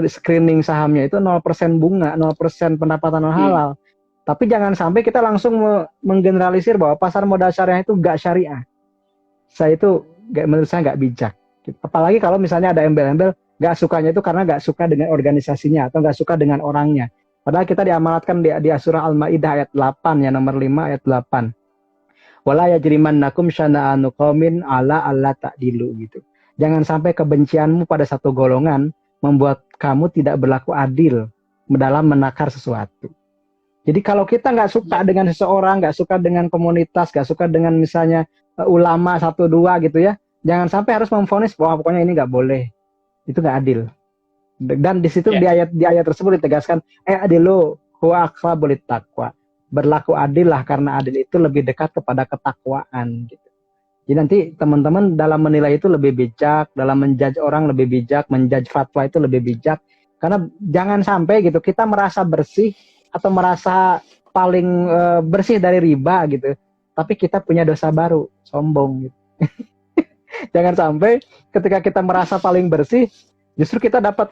screening sahamnya itu 0% bunga, 0% pendapatan halal. Tapi jangan sampai kita langsung menggeneralisir bahwa pasar modal syariah itu gak syariah. Menurut saya nggak bijak. Apalagi kalau misalnya ada embel-embel gak sukanya itu karena gak suka dengan organisasinya atau gak suka dengan orangnya. Padahal kita diamanatkan di surah Al-Maidah ayat 8 ya, nomor 5 ayat 8. Wala yajrimannakum syana'anu qaumin ala alla ta'dilu gitu. Jangan sampai kebencianmu pada satu golongan membuat kamu tidak berlaku adil dalam menakar sesuatu. Jadi kalau kita nggak suka dengan seseorang, nggak suka dengan komunitas, nggak suka dengan misalnya ulama 1-2 gitu ya, jangan sampai harus memvonis bahwa pokoknya ini nggak boleh. Itu nggak adil. Dan di situ di ayat tersebut ditegaskan adilu huwa aqrabul taqwa. Berlaku adil lah karena adil itu lebih dekat kepada ketakwaan gitu. Jadi nanti teman-teman dalam menilai itu lebih bijak, dalam menjudge orang lebih bijak, menjudge fatwa itu lebih bijak. Karena jangan sampai gitu kita merasa bersih atau merasa paling bersih dari riba gitu. Tapi kita punya dosa baru, sombong gitu. Jangan sampai ketika kita merasa paling bersih justru kita dapat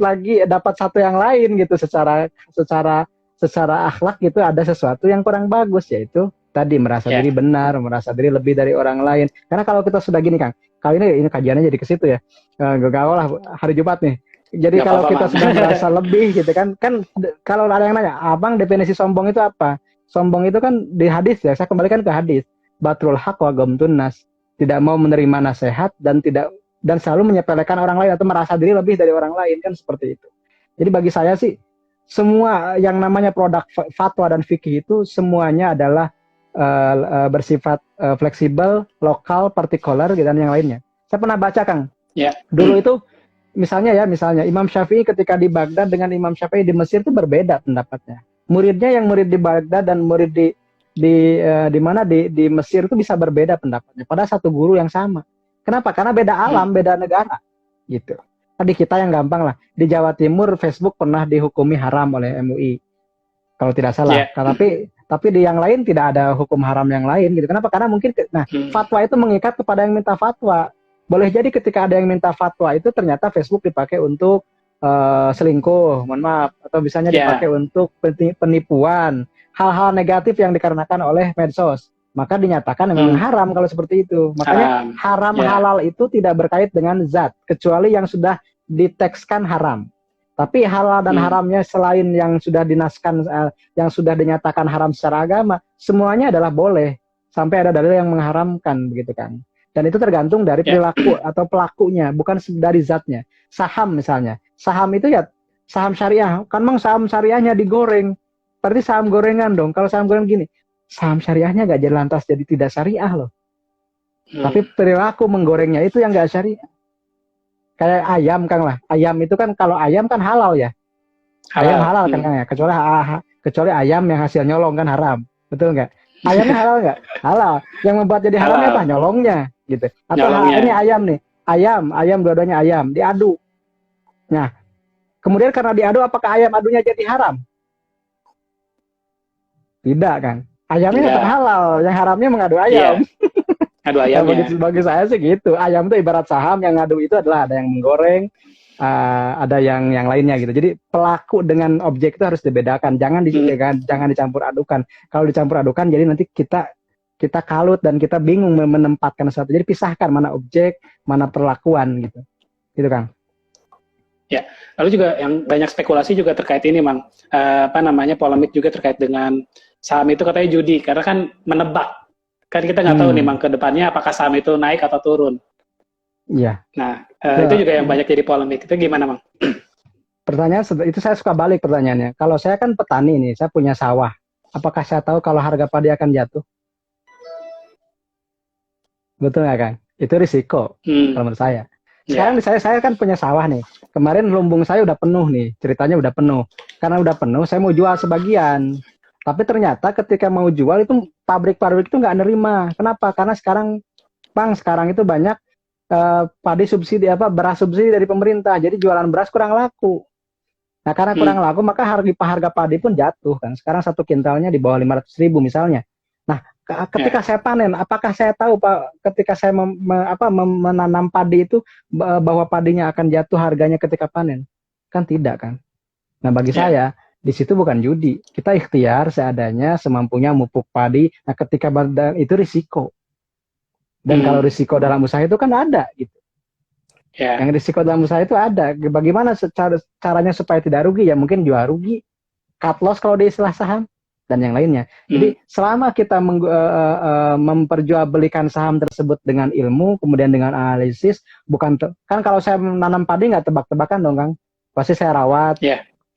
satu yang lain gitu secara akhlak gitu ada sesuatu yang kurang bagus, yaitu tadi merasa diri benar, merasa diri lebih dari orang lain. Karena kalau kita sudah gini Kang, kali ini kajiannya jadi ke situ ya. Gak lah hari Jumat nih. Jadi kalau kita sudah merasa lebih gitu kan kalau ada yang nanya, "Abang definisi sombong itu apa?" Sombong itu kan di hadis ya, saya kembalikan ke hadis. Batrul haq wa ghamtun nas. Tidak mau menerima nasihat dan selalu menyepelekan orang lain atau merasa diri lebih dari orang lain, kan seperti itu. Jadi bagi saya sih semua yang namanya produk fatwa dan fikih itu semuanya adalah bersifat fleksibel, lokal, partikular dan yang lainnya. Saya pernah baca Kang. Dulu itu misalnya Imam Syafi'i ketika di Baghdad dengan Imam Syafi'i di Mesir itu berbeda pendapatnya. Muridnya yang murid di Baghdad dan murid di Mesir itu bisa berbeda pendapatnya. Padahal satu guru yang sama. Kenapa? Karena beda alam, beda negara, gitu. Tadi kita yang gampang lah. Di Jawa Timur, Facebook pernah dihukumi haram oleh MUI, kalau tidak salah. Tapi di yang lain tidak ada hukum haram yang lain, gitu. Kenapa? Karena mungkin, fatwa itu mengikat kepada yang minta fatwa. Boleh jadi ketika ada yang minta fatwa itu ternyata Facebook dipakai untuk selingkuh, mohon maaf, atau misalnya dipakai untuk penipuan, hal-hal negatif yang dikarenakan oleh medsos. Maka dinyatakan memang haram kalau seperti itu. Makanya haram halal itu tidak berkait dengan zat, kecuali yang sudah ditekskan haram. Tapi halal dan haramnya selain yang sudah dinaskan, yang sudah dinyatakan haram secara agama, semuanya adalah boleh. Sampai ada dalil yang mengharamkan, begitu kan. Dan itu tergantung dari perilaku atau pelakunya, bukan dari zatnya. Saham misalnya. Saham itu ya saham syariah. Kan memang saham syariahnya digoreng. Berarti saham gorengan dong. Kalau saham goreng gini, saham syariahnya nggak jadi lantas jadi tidak syariah loh. Tapi perilaku menggorengnya itu yang nggak syariah. Kayak ayam Kang lah. Ayam itu kan kalau ayam kan halal ya. Ayam halal kan Kang ya. Kecuali ayam yang hasil nyolong kan haram. Betul nggak? Ayamnya halal nggak? Halal. Yang membuat jadi haramnya apa? Nyolongnya gitu. Atau ini ayam nih. Ayam dua-duanya ayam. Diadu. Nah, kemudian karena diadu apakah ayam adunya jadi haram? Tidak kan? Ayamnya tetap halal, yang haramnya mengadu ayam. Adu ayam. Bagi saya sih gitu. Ayam itu ibarat saham, yang ngadu itu adalah ada yang menggoreng, ada yang lainnya gitu. Jadi pelaku dengan objek itu harus dibedakan. Jangan dicampur adukan. Kalau dicampur adukan, jadi nanti kita kalut dan kita bingung menempatkan sesuatu. Jadi pisahkan mana objek, mana perlakuan gitu. Gitu Kang. Ya, lalu juga yang banyak spekulasi juga terkait ini, Mang. Polemik juga terkait dengan saham itu katanya judi, karena kan menebak. Kan kita nggak tahu nih, Mang, ke depannya apakah saham itu naik atau turun. Iya. Nah, itu juga yang banyak jadi polemik. Itu gimana, Mang? Pertanyaan itu saya suka balik pertanyaannya. Kalau saya kan petani nih, saya punya sawah. Apakah saya tahu kalau harga padi akan jatuh? Betul nggak Kang? Itu risiko kalau menurut saya. Sekarang di saya kan punya sawah nih. Kemarin lumbung saya udah penuh nih, ceritanya udah penuh. Karena udah penuh, saya mau jual sebagian. Tapi ternyata ketika mau jual itu pabrik-pabrik itu nggak nerima. Kenapa? Karena sekarang itu banyak padi subsidi beras subsidi dari pemerintah. Jadi jualan beras kurang laku. Nah karena kurang laku maka harga padi pun jatuh kan. Sekarang satu kintalnya di bawah 500.000 misalnya. Nah ketika saya panen, apakah saya tahu Pak ketika saya menanam padi itu bahwa padinya akan jatuh harganya ketika panen? Kan tidak kan. Nah bagi saya di situ bukan judi. Kita ikhtiar seadanya semampunya memupuk padi. Nah ketika itu risiko. Dan kalau risiko dalam usaha itu kan ada gitu. Yang risiko dalam usaha itu ada. Bagaimana caranya supaya tidak rugi? Ya mungkin jual rugi, cut loss kalau di istilah saham, dan yang lainnya. Jadi selama kita memperjualbelikan saham tersebut dengan ilmu, kemudian dengan analisis, kan kalau saya menanam padi nggak tebak-tebakan dong Kang. Pasti saya rawat,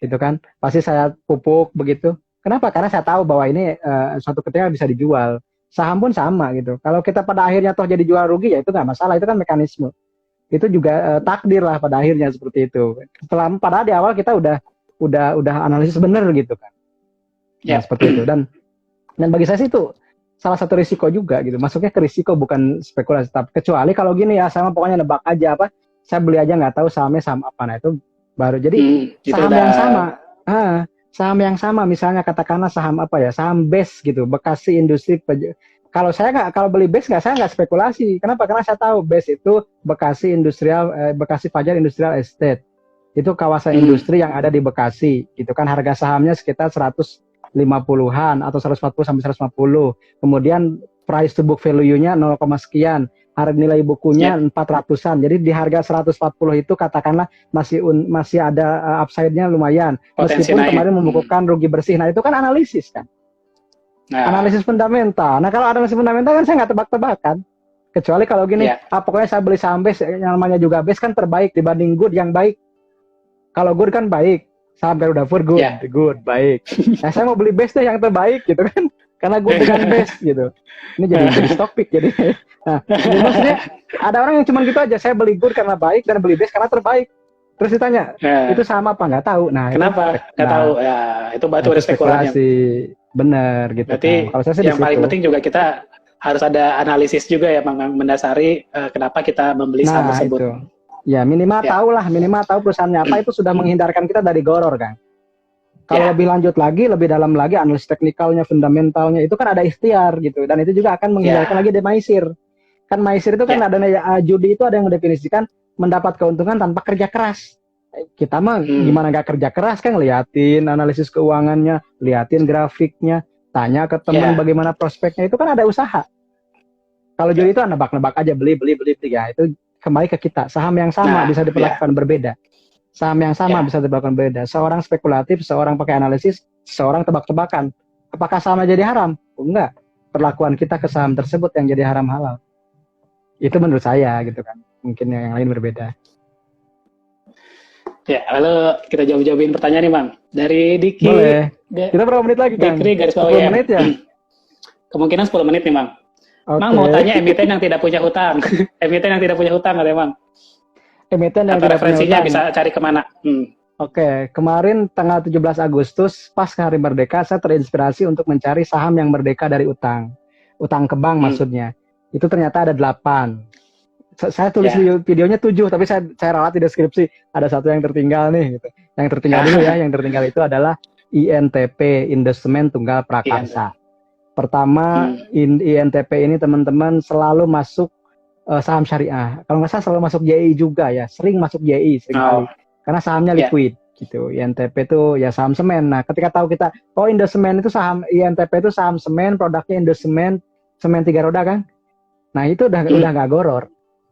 gitu kan. Pasti saya pupuk begitu. Kenapa? Karena saya tahu bahwa ini suatu ketika bisa dijual. Saham pun sama gitu. Kalau kita pada akhirnya toh jadi jual rugi ya itu nggak masalah. Itu kan mekanisme. Itu juga takdir lah pada akhirnya seperti itu. Padahal di awal kita udah analisis benar gitu kan. Nah, seperti itu. Dan bagi saya sih itu salah satu risiko juga gitu. Masuknya ke risiko bukan spekulasi. Kecuali kalau gini ya sama pokoknya nebak aja saya beli aja nggak tahu sahamnya saham apa. Nah itu baru. Jadi saham yang sama misalnya katakanlah saham saham BES gitu, Bekasi Industri kalau beli BES saya nggak spekulasi. Kenapa? Karena saya tahu BES itu Bekasi Fajar Industrial Estate. Itu kawasan industri yang ada di Bekasi. Itu kan harga sahamnya sekitar 150-an atau 140 sampai 150. Kemudian price to book value-nya 0, sekian. Harga nilai bukunya 400-an. Jadi di harga 140 itu katakanlah masih ada upside-nya lumayan. Meskipun kemarin membukukan rugi bersih. Nah, itu kan analisis kan. Analisis fundamental. Nah, kalau analisis fundamental kan saya nggak tebak-tebakan. Kecuali kalau gini, pokoknya saya beli saham BES, yang namanya juga BES kan terbaik dibanding good yang baik. Kalau good kan baik, saham Garuda Food good, baik. Nah, saya mau beli BES deh yang terbaik gitu kan. Karena good dengan BES gitu. Ini jadi stock pick jadi. Nah, maksudnya ada orang yang cuma gitu aja, saya beli good karena baik dan beli BES karena terbaik. Terus ditanya, itu sama apa? Nggak tahu. Nah, kenapa? Nggak tahu. Ya, itu batu ada spekulasi. Benar gitu. Berarti kalau saya yang paling penting juga kita harus ada analisis juga ya, mendasari kenapa kita membeli saham tersebut. Itu. Ya minimal tahu perusahaannya apa, itu sudah menghindarkan kita dari goror kan. Kalau lebih lanjut lagi, lebih dalam lagi, analisis teknikalnya, fundamentalnya, itu kan ada ikhtiar gitu. Dan itu juga akan menghindarkan lagi dari maisir. Kan maisir itu kan ada judi itu ada yang mendefinisikan mendapat keuntungan tanpa kerja keras. Kita mah gimana nggak kerja keras kan, liatin analisis keuangannya, liatin grafiknya, tanya ke teman bagaimana prospeknya, itu kan ada usaha. Kalau judi itu nebak-nebak aja, beli ya, itu kembali ke kita. Saham yang sama bisa diperlakukan berbeda. Saham yang sama bisa diperlakukan berbeda. Seorang spekulatif, seorang pakai analisis, seorang tebak-tebakan. Apakah sama jadi haram? Enggak. Perlakuan kita ke saham tersebut yang jadi haram halal. Itu menurut saya gitu kan. Mungkin yang lain berbeda. Ya, lalu kita jawabin pertanyaan nih Bang. Dari Diki. Boleh. Kita berapa menit lagi kan? Diki garis bawah 10 menit ya? Kemungkinan 10 menit nih Bang. Okay. Bang mau tanya emiten yang tidak punya hutang. Emiten yang tidak punya hutang katanya Bang. Emiten yang atau tidak punya referensinya hutang. bisa cari kemana? Oke, kemarin tanggal 17 Agustus pas Hari Merdeka saya terinspirasi untuk mencari saham yang merdeka dari utang. Utang ke bank maksudnya. Itu ternyata ada 8. Saya tulis videonya 7, tapi saya ralat di deskripsi. Ada satu yang tertinggal nih gitu. Yang tertinggal dulu ya, yang tertinggal itu adalah INTP, Investment Tunggal Prakarsa. Pertama, INTP ini teman-teman selalu masuk saham syariah. Kalau nggak salah selalu masuk JI juga ya, sering masuk JI seringkali. Karena sahamnya liquid gitu. INTP itu ya saham semen. Nah, ketika tahu kita, Indosemen itu saham, INTP itu saham semen, produknya Indosemen, semen 3 roda kan. Nah, itu udah nggak goror.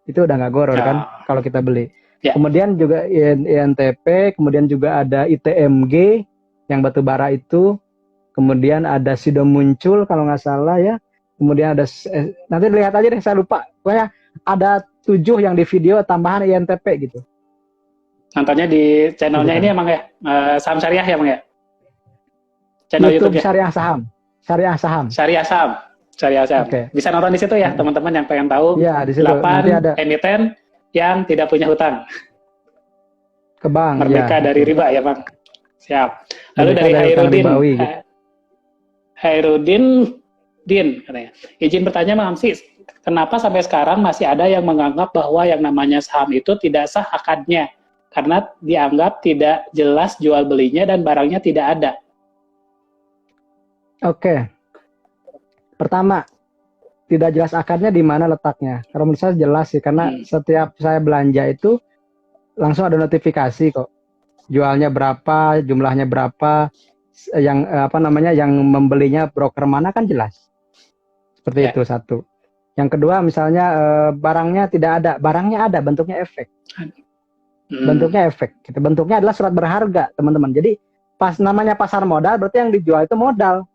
Itu udah nggak goror kan kalau kita beli. Kemudian juga INTP, kemudian juga ada ITMG yang batu bara itu. Kemudian ada Sido Muncul kalau nggak salah ya. Kemudian ada nanti lihat aja deh, saya lupa. Pokoknya ada 7 yang di video tambahan INTP gitu. Nontonnya di channelnya ini emang ya, saham syariah ya Bang ya? Channel YouTube Syariah Saham. Syariah Saham. Syariah Saham. Syariah Saham. Oke. Bisa nonton di situ ya teman-teman yang pengen tahu. Ya, di situ nanti 8 ada emiten yang tidak punya hutang. ke bank, Merdeka ya. dari riba ya Bang. Siap. Lalu Merdeka dari dari utang Hairudin. ribawi, gitu. Hairudin Din katanya. Izin bertanya Bang Amsi, kenapa sampai sekarang masih ada yang menganggap bahwa yang namanya saham itu tidak sah akadnya karena dianggap tidak jelas jual belinya dan barangnya tidak ada. Oke. Pertama, tidak jelas akadnya di mana letaknya. Kalau menurut saya jelas sih, karena setiap saya belanja itu langsung ada notifikasi kok. Jualnya berapa, jumlahnya berapa, yang yang membelinya broker mana kan jelas. Seperti itu satu. Yang kedua misalnya barangnya tidak ada, barangnya ada, bentuknya efek. Bentuknya efek. Gitu. Bentuknya adalah surat berharga, teman-teman. Jadi pas namanya pasar modal berarti yang dijual itu modal.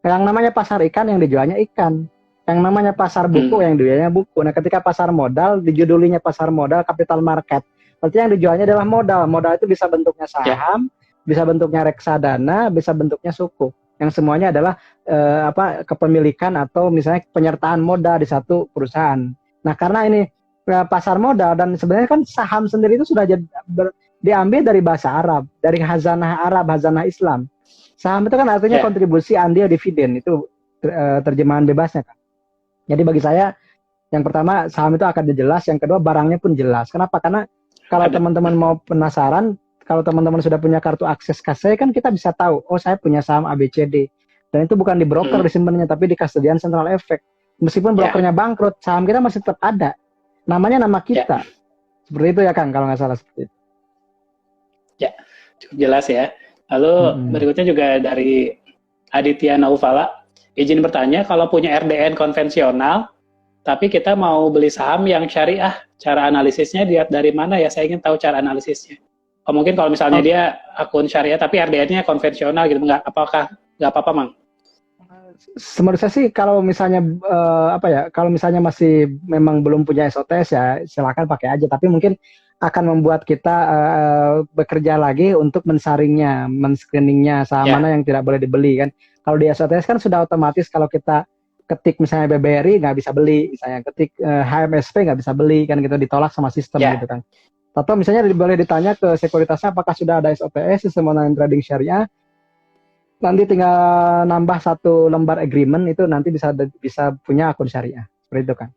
Yang namanya pasar ikan yang dijualnya ikan. Yang namanya pasar buku yang dijualnya buku. Nah, ketika pasar modal dijudulinya pasar modal, capital market. Berarti yang dijualnya adalah modal. Modal itu bisa bentuknya saham, bisa bentuknya reksadana, bisa bentuknya suku. Yang semuanya adalah kepemilikan atau misalnya penyertaan modal di satu perusahaan. Nah, karena ini pasar modal dan sebenarnya kan saham sendiri itu sudah diambil dari bahasa Arab, dari hazanah Arab, hazanah Islam. Saham itu kan artinya kontribusi andil dividen, itu terjemahan bebasnya kan. Jadi bagi saya yang pertama saham itu akan jelas, yang kedua barangnya pun jelas. Kenapa? Karena kalau teman-teman mau penasaran, kalau teman-teman sudah punya kartu akses kas saya kan kita bisa tahu, oh saya punya saham ABCD. Dan itu bukan di broker disimpannya, tapi di Custodian Central Effect. Meskipun brokernya bangkrut, saham kita masih tetap ada. Namanya nama kita. Seperti itu ya Kang, kalau nggak salah seperti itu. Ya, cukup jelas ya. Lalu berikutnya juga dari Aditya Naufala. Izin bertanya, kalau punya RDN konvensional, tapi kita mau beli saham yang syariah, cara analisisnya dilihat dari mana ya? Saya ingin tahu cara analisisnya. Oh, mungkin kalau misalnya dia akun syariah tapi RDN-nya konvensional gitu, apakah nggak apa-apa, Mang? Menurut saya sih kalau misalnya kalau misalnya masih memang belum punya SOTS ya silakan pakai aja. Tapi mungkin akan membuat kita bekerja lagi untuk mensaringnya, men-screeningnya saham mana yang tidak boleh dibeli kan. Kalau di SOTS kan sudah otomatis kalau kita ketik misalnya BBRI nggak bisa beli, misalnya ketik HMSP nggak bisa beli kan gitu, ditolak sama sistem gitu kan. Atau misalnya boleh ditanya ke sekuritasnya apakah sudah ada SOTS, sistem online trading syariah, nanti tinggal nambah satu lembar agreement itu nanti bisa punya akun syariah, seperti itu kan.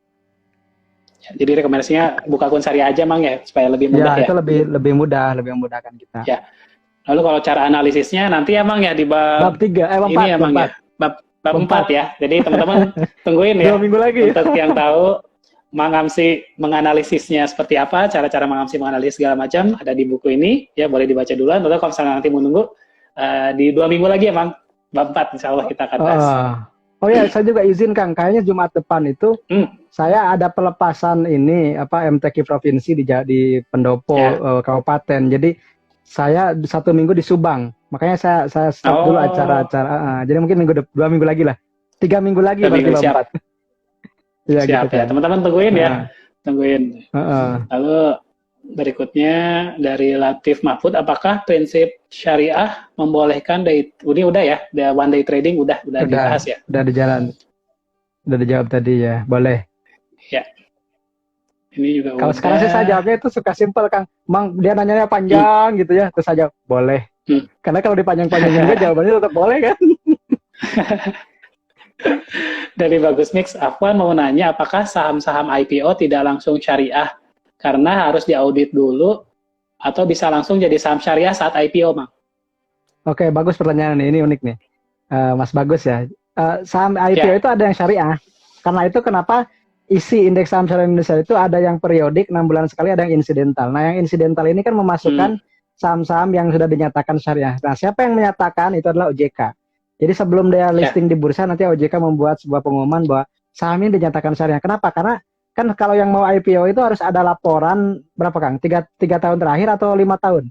Ya, jadi rekomendasinya buka akun syariah aja Mang ya, supaya lebih mudah ya. Itu lebih mudah, lebih memudahkan kita. Ya. Lalu kalau cara analisisnya nanti ya Mang ya di bab 3, ini ya Mang ya, bab 4 ya. Jadi teman-teman tungguin ya. 2 minggu lagi untuk yang tahu Mang Amsi menganalisisnya seperti apa, cara-cara Mang Amsi menganalisis segala macam ada di buku ini ya, boleh dibaca duluan. Atau kalau misalnya nanti menunggu di 2 minggu lagi ya Mang, bab 4 insya Allah kita akan bahas. Oh ya, saya juga izin Kang, kayaknya Jumat depan itu saya ada pelepasan ini MTQ provinsi di Pendopo Kabupaten. Jadi saya 1 minggu di Subang, makanya saya stop dulu acara-acara. Jadi mungkin 2 minggu lagi lah, 3 minggu lagi berarti bab 4. Ya, siap gitu, ya, teman-teman tungguin ya, tungguin. Lalu berikutnya dari Latif Mahfud, apakah prinsip syariah membolehkan ini udah ya, one day trading udah dibahas ya? Udah di jalan, udah dijawab tadi ya, boleh. Ya. Ini juga kalau sekarang sih saya jawabnya itu suka simpel Kang, Mang dia nanyanya panjang gitu ya, terus saja boleh. Karena kalau dipanjang-panjangin juga jawabannya tetap boleh kan. Dari Bagus Mix, Afwan mau nanya apakah saham-saham IPO tidak langsung syariah karena harus diaudit dulu atau bisa langsung jadi saham syariah saat IPO, Mang? Oke, bagus pertanyaan ini unik nih, Mas Bagus ya. Saham IPO itu ada yang syariah. Karena itu kenapa isi indeks saham syariah Indonesia itu ada yang periodik 6 bulan sekali, ada yang insidental. Nah, yang insidental ini kan memasukkan saham-saham yang sudah dinyatakan syariah. Nah, siapa yang menyatakan itu adalah OJK. Jadi sebelum dia listing di bursa, nanti OJK membuat sebuah pengumuman bahwa saham ini dinyatakan syariah. Kenapa? Karena kan kalau yang mau IPO itu harus ada laporan berapa Kang? 3 tahun terakhir atau 5 tahun?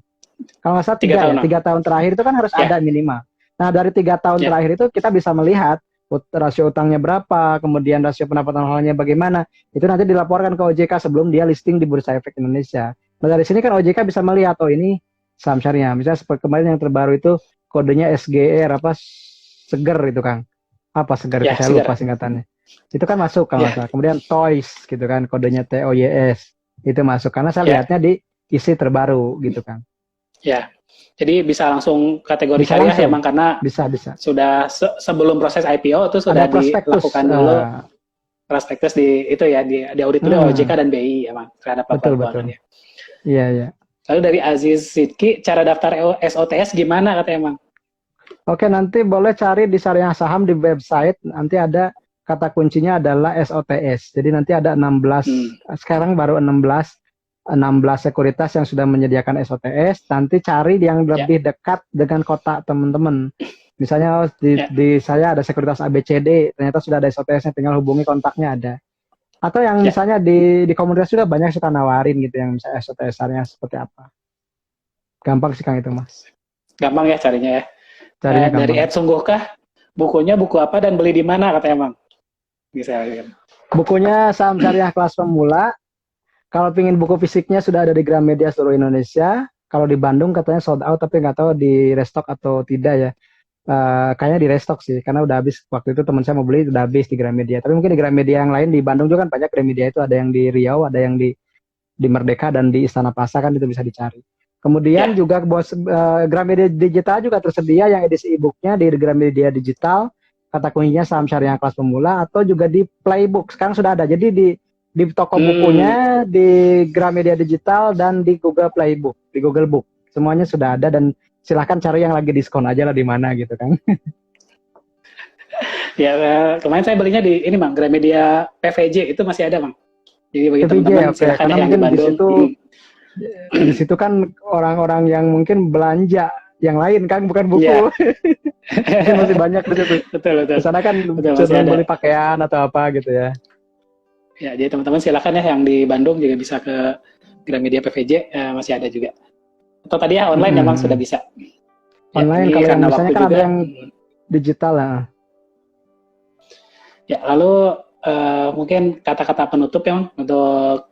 Kalau nggak salah 3 tahun terakhir itu kan harus ada minimal. Nah dari 3 tahun terakhir itu kita bisa melihat rasio utangnya berapa, kemudian rasio pendapatan halnya bagaimana. Itu nanti dilaporkan ke OJK sebelum dia listing di Bursa Efek Indonesia. Nah dari sini kan OJK bisa melihat, oh ini saham syariah. Misalnya seperti kemarin yang terbaru itu kodenya SGR seger itu Kang. apa segar Ya, saya segar. lupa singkatannya. Itu kan masuk kalau nggak Ya, salah. Kemudian toys gitu kan, kodenya TOYS itu masuk karena saya ya, lihatnya di isi terbaru gitu kan. ya. Jadi bisa langsung kategori Bisa syariah ya, langsung, Mang, karena bisa. sudah sebelum proses IPO itu Ada sudah prospektus, dilakukan dulu prospektus di itu ya, di audit dulu OJK hmm, dan BI ya, Mang, terhadap laporan betul. keuangannya. Iya iya. Lalu dari Aziz Sidki, cara daftar SOTS gimana katanya, Mang? Oke, nanti boleh cari di Syariah Saham di website. Nanti ada kata kuncinya adalah SOTS. Jadi nanti ada 16, Hmm, sekarang baru 16 sekuritas yang sudah menyediakan SOTS. Nanti cari yang ya, lebih dekat dengan kota teman-teman. Misalnya ya, di saya ada sekuritas ABCD, ternyata sudah ada SOTS-nya, tinggal hubungi kontaknya ada. Atau yang ya. misalnya di komunitas juga banyak suka nawarin gitu yang misalnya SOTS-nya seperti apa. Gampang sih Kang itu Mas. Gampang ya carinya ya. Carinya Dari gampang. Ed Sungguhkah? Bukunya buku apa dan beli di mana katanya, Mang? Bisa ya. Bukunya Saham Syariah Kelas Pemula. Kalau pingin buku fisiknya sudah ada di Gramedia seluruh Indonesia. Kalau di Bandung katanya sold out, tapi nggak tahu di restock atau tidak ya. Kayaknya di restock sih, karena udah habis. Waktu itu teman saya mau beli, udah habis di Gramedia. Tapi mungkin di Gramedia yang lain, di Bandung juga kan banyak Gramedia itu. Ada yang di Riau, ada yang di Merdeka, dan di Istana Plaza kan itu bisa dicari. Kemudian Ya, juga Gramedia Digital juga tersedia yang edisi e-booknya di Gramedia Digital. Kata kuncinya Saham Syariah Kelas Pemula, atau juga di Playbook. Sekarang sudah ada. Jadi di toko bukunya, di Gramedia Digital, dan di Google Playbook, di Google Book. Semuanya sudah ada dan silahkan cari yang lagi diskon aja lah di mana gitu kan. ya, kemarin saya belinya di ini, Mang, Gramedia PVJ itu masih ada, Mang. Jadi bagi PVJ teman-teman oke. silakan Karena ya yang di mungkin Bandung. di situ kan orang-orang yang mungkin belanja yang lain kan, bukan buku. Iya. Mungkin masih banyak di situ. Betul, Di sana kan betul, masih cenderung ada. beli pakaian atau apa gitu ya. Ya, jadi teman-teman silakan ya yang di Bandung juga bisa ke Gramedia PVJ, masih ada juga. Atau tadi ya online memang sudah bisa. Ya, Online ini kalau yang karena misalnya waktu kan ada juga. yang digital lah. Ya, lalu mungkin kata-kata penutup ya, Mang, untuk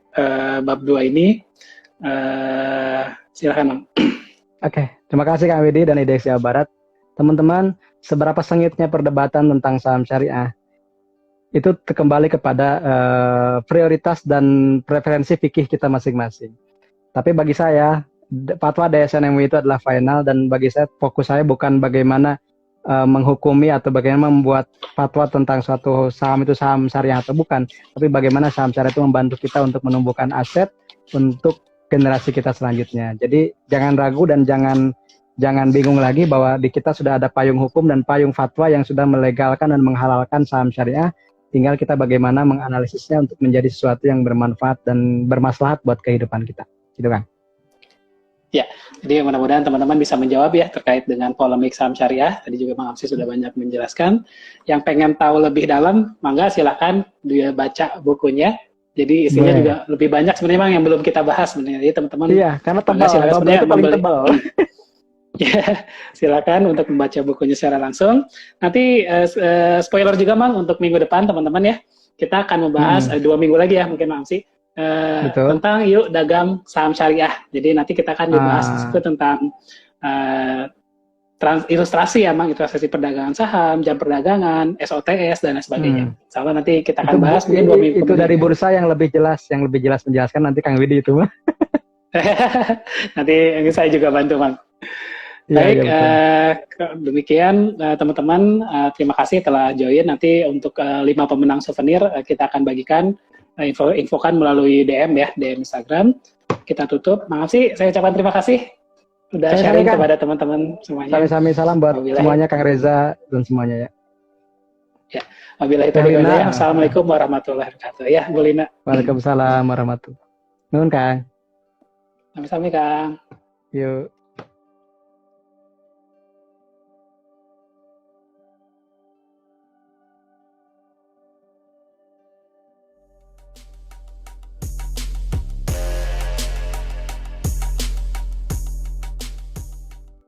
bab 2 ini. Silakan, Mang. Oke, terima kasih Kang Widi dan IDX Jawa Barat. Teman-teman, seberapa sengitnya perdebatan tentang saham syariah? Itu kembali kepada prioritas dan preferensi fikih kita masing-masing. Tapi bagi saya, fatwa DSN MUI itu adalah final, dan bagi saya fokus saya bukan bagaimana menghukumi atau bagaimana membuat fatwa tentang suatu saham itu saham syariah atau bukan, tapi bagaimana saham syariah itu membantu kita untuk menumbuhkan aset untuk generasi kita selanjutnya. Jadi jangan ragu dan jangan bingung lagi bahwa di kita sudah ada payung hukum dan payung fatwa yang sudah melegalkan dan menghalalkan saham syariah. Tinggal kita bagaimana menganalisisnya untuk menjadi sesuatu yang bermanfaat dan bermaslahat buat kehidupan kita. Gitu kan? Ya, jadi mudah-mudahan teman-teman bisa menjawab ya terkait dengan polemik saham syariah. Tadi juga Mang Amsi sudah banyak menjelaskan. Yang pengen tahu lebih dalam, mangga silahkan dia baca bukunya. Jadi isinya juga lebih banyak sebenarnya, Mang, yang belum kita bahas sebenarnya. Jadi teman-teman, iya, karena tebal, sebenarnya itu paling tebal. Ya, silakan untuk membaca bukunya secara langsung. Nanti spoiler juga, Mang, untuk minggu depan teman-teman ya. Kita akan membahas 2 minggu lagi ya mungkin, Mang Amsi. Tentang yuk dagang saham syariah. Jadi nanti kita akan dibahas tentang ilustrasi ya, Mang, ilustrasi perdagangan saham, jam perdagangan, SOTS dan lain sebagainya. Insya nanti kita akan bahas mungkin 2 minggu. Itu dari bursa yang lebih jelas menjelaskan nanti Kang Widi itu mah. Nanti saya juga bantu, Mang. Baik, demikian teman-teman, terima kasih telah join. Nanti untuk 5 pemenang souvenir kita akan bagikan, infokan melalui DM ya, DM Instagram. Kita tutup. Maaf sih, saya ucapkan terima kasih sudah sharing kepada teman-teman semuanya. Sami-sami, salam buat semuanya, Kang Reza dan semuanya ya. Ya, wabillahi taufiq wal hidayah. Assalamualaikum warahmatullahi wabarakatuh. Ya, Bu Lina. Waalaikumsalam warahmatullahi wabarakatuh. Nuhun, Kang. Sami-sami, Kang. Yuk.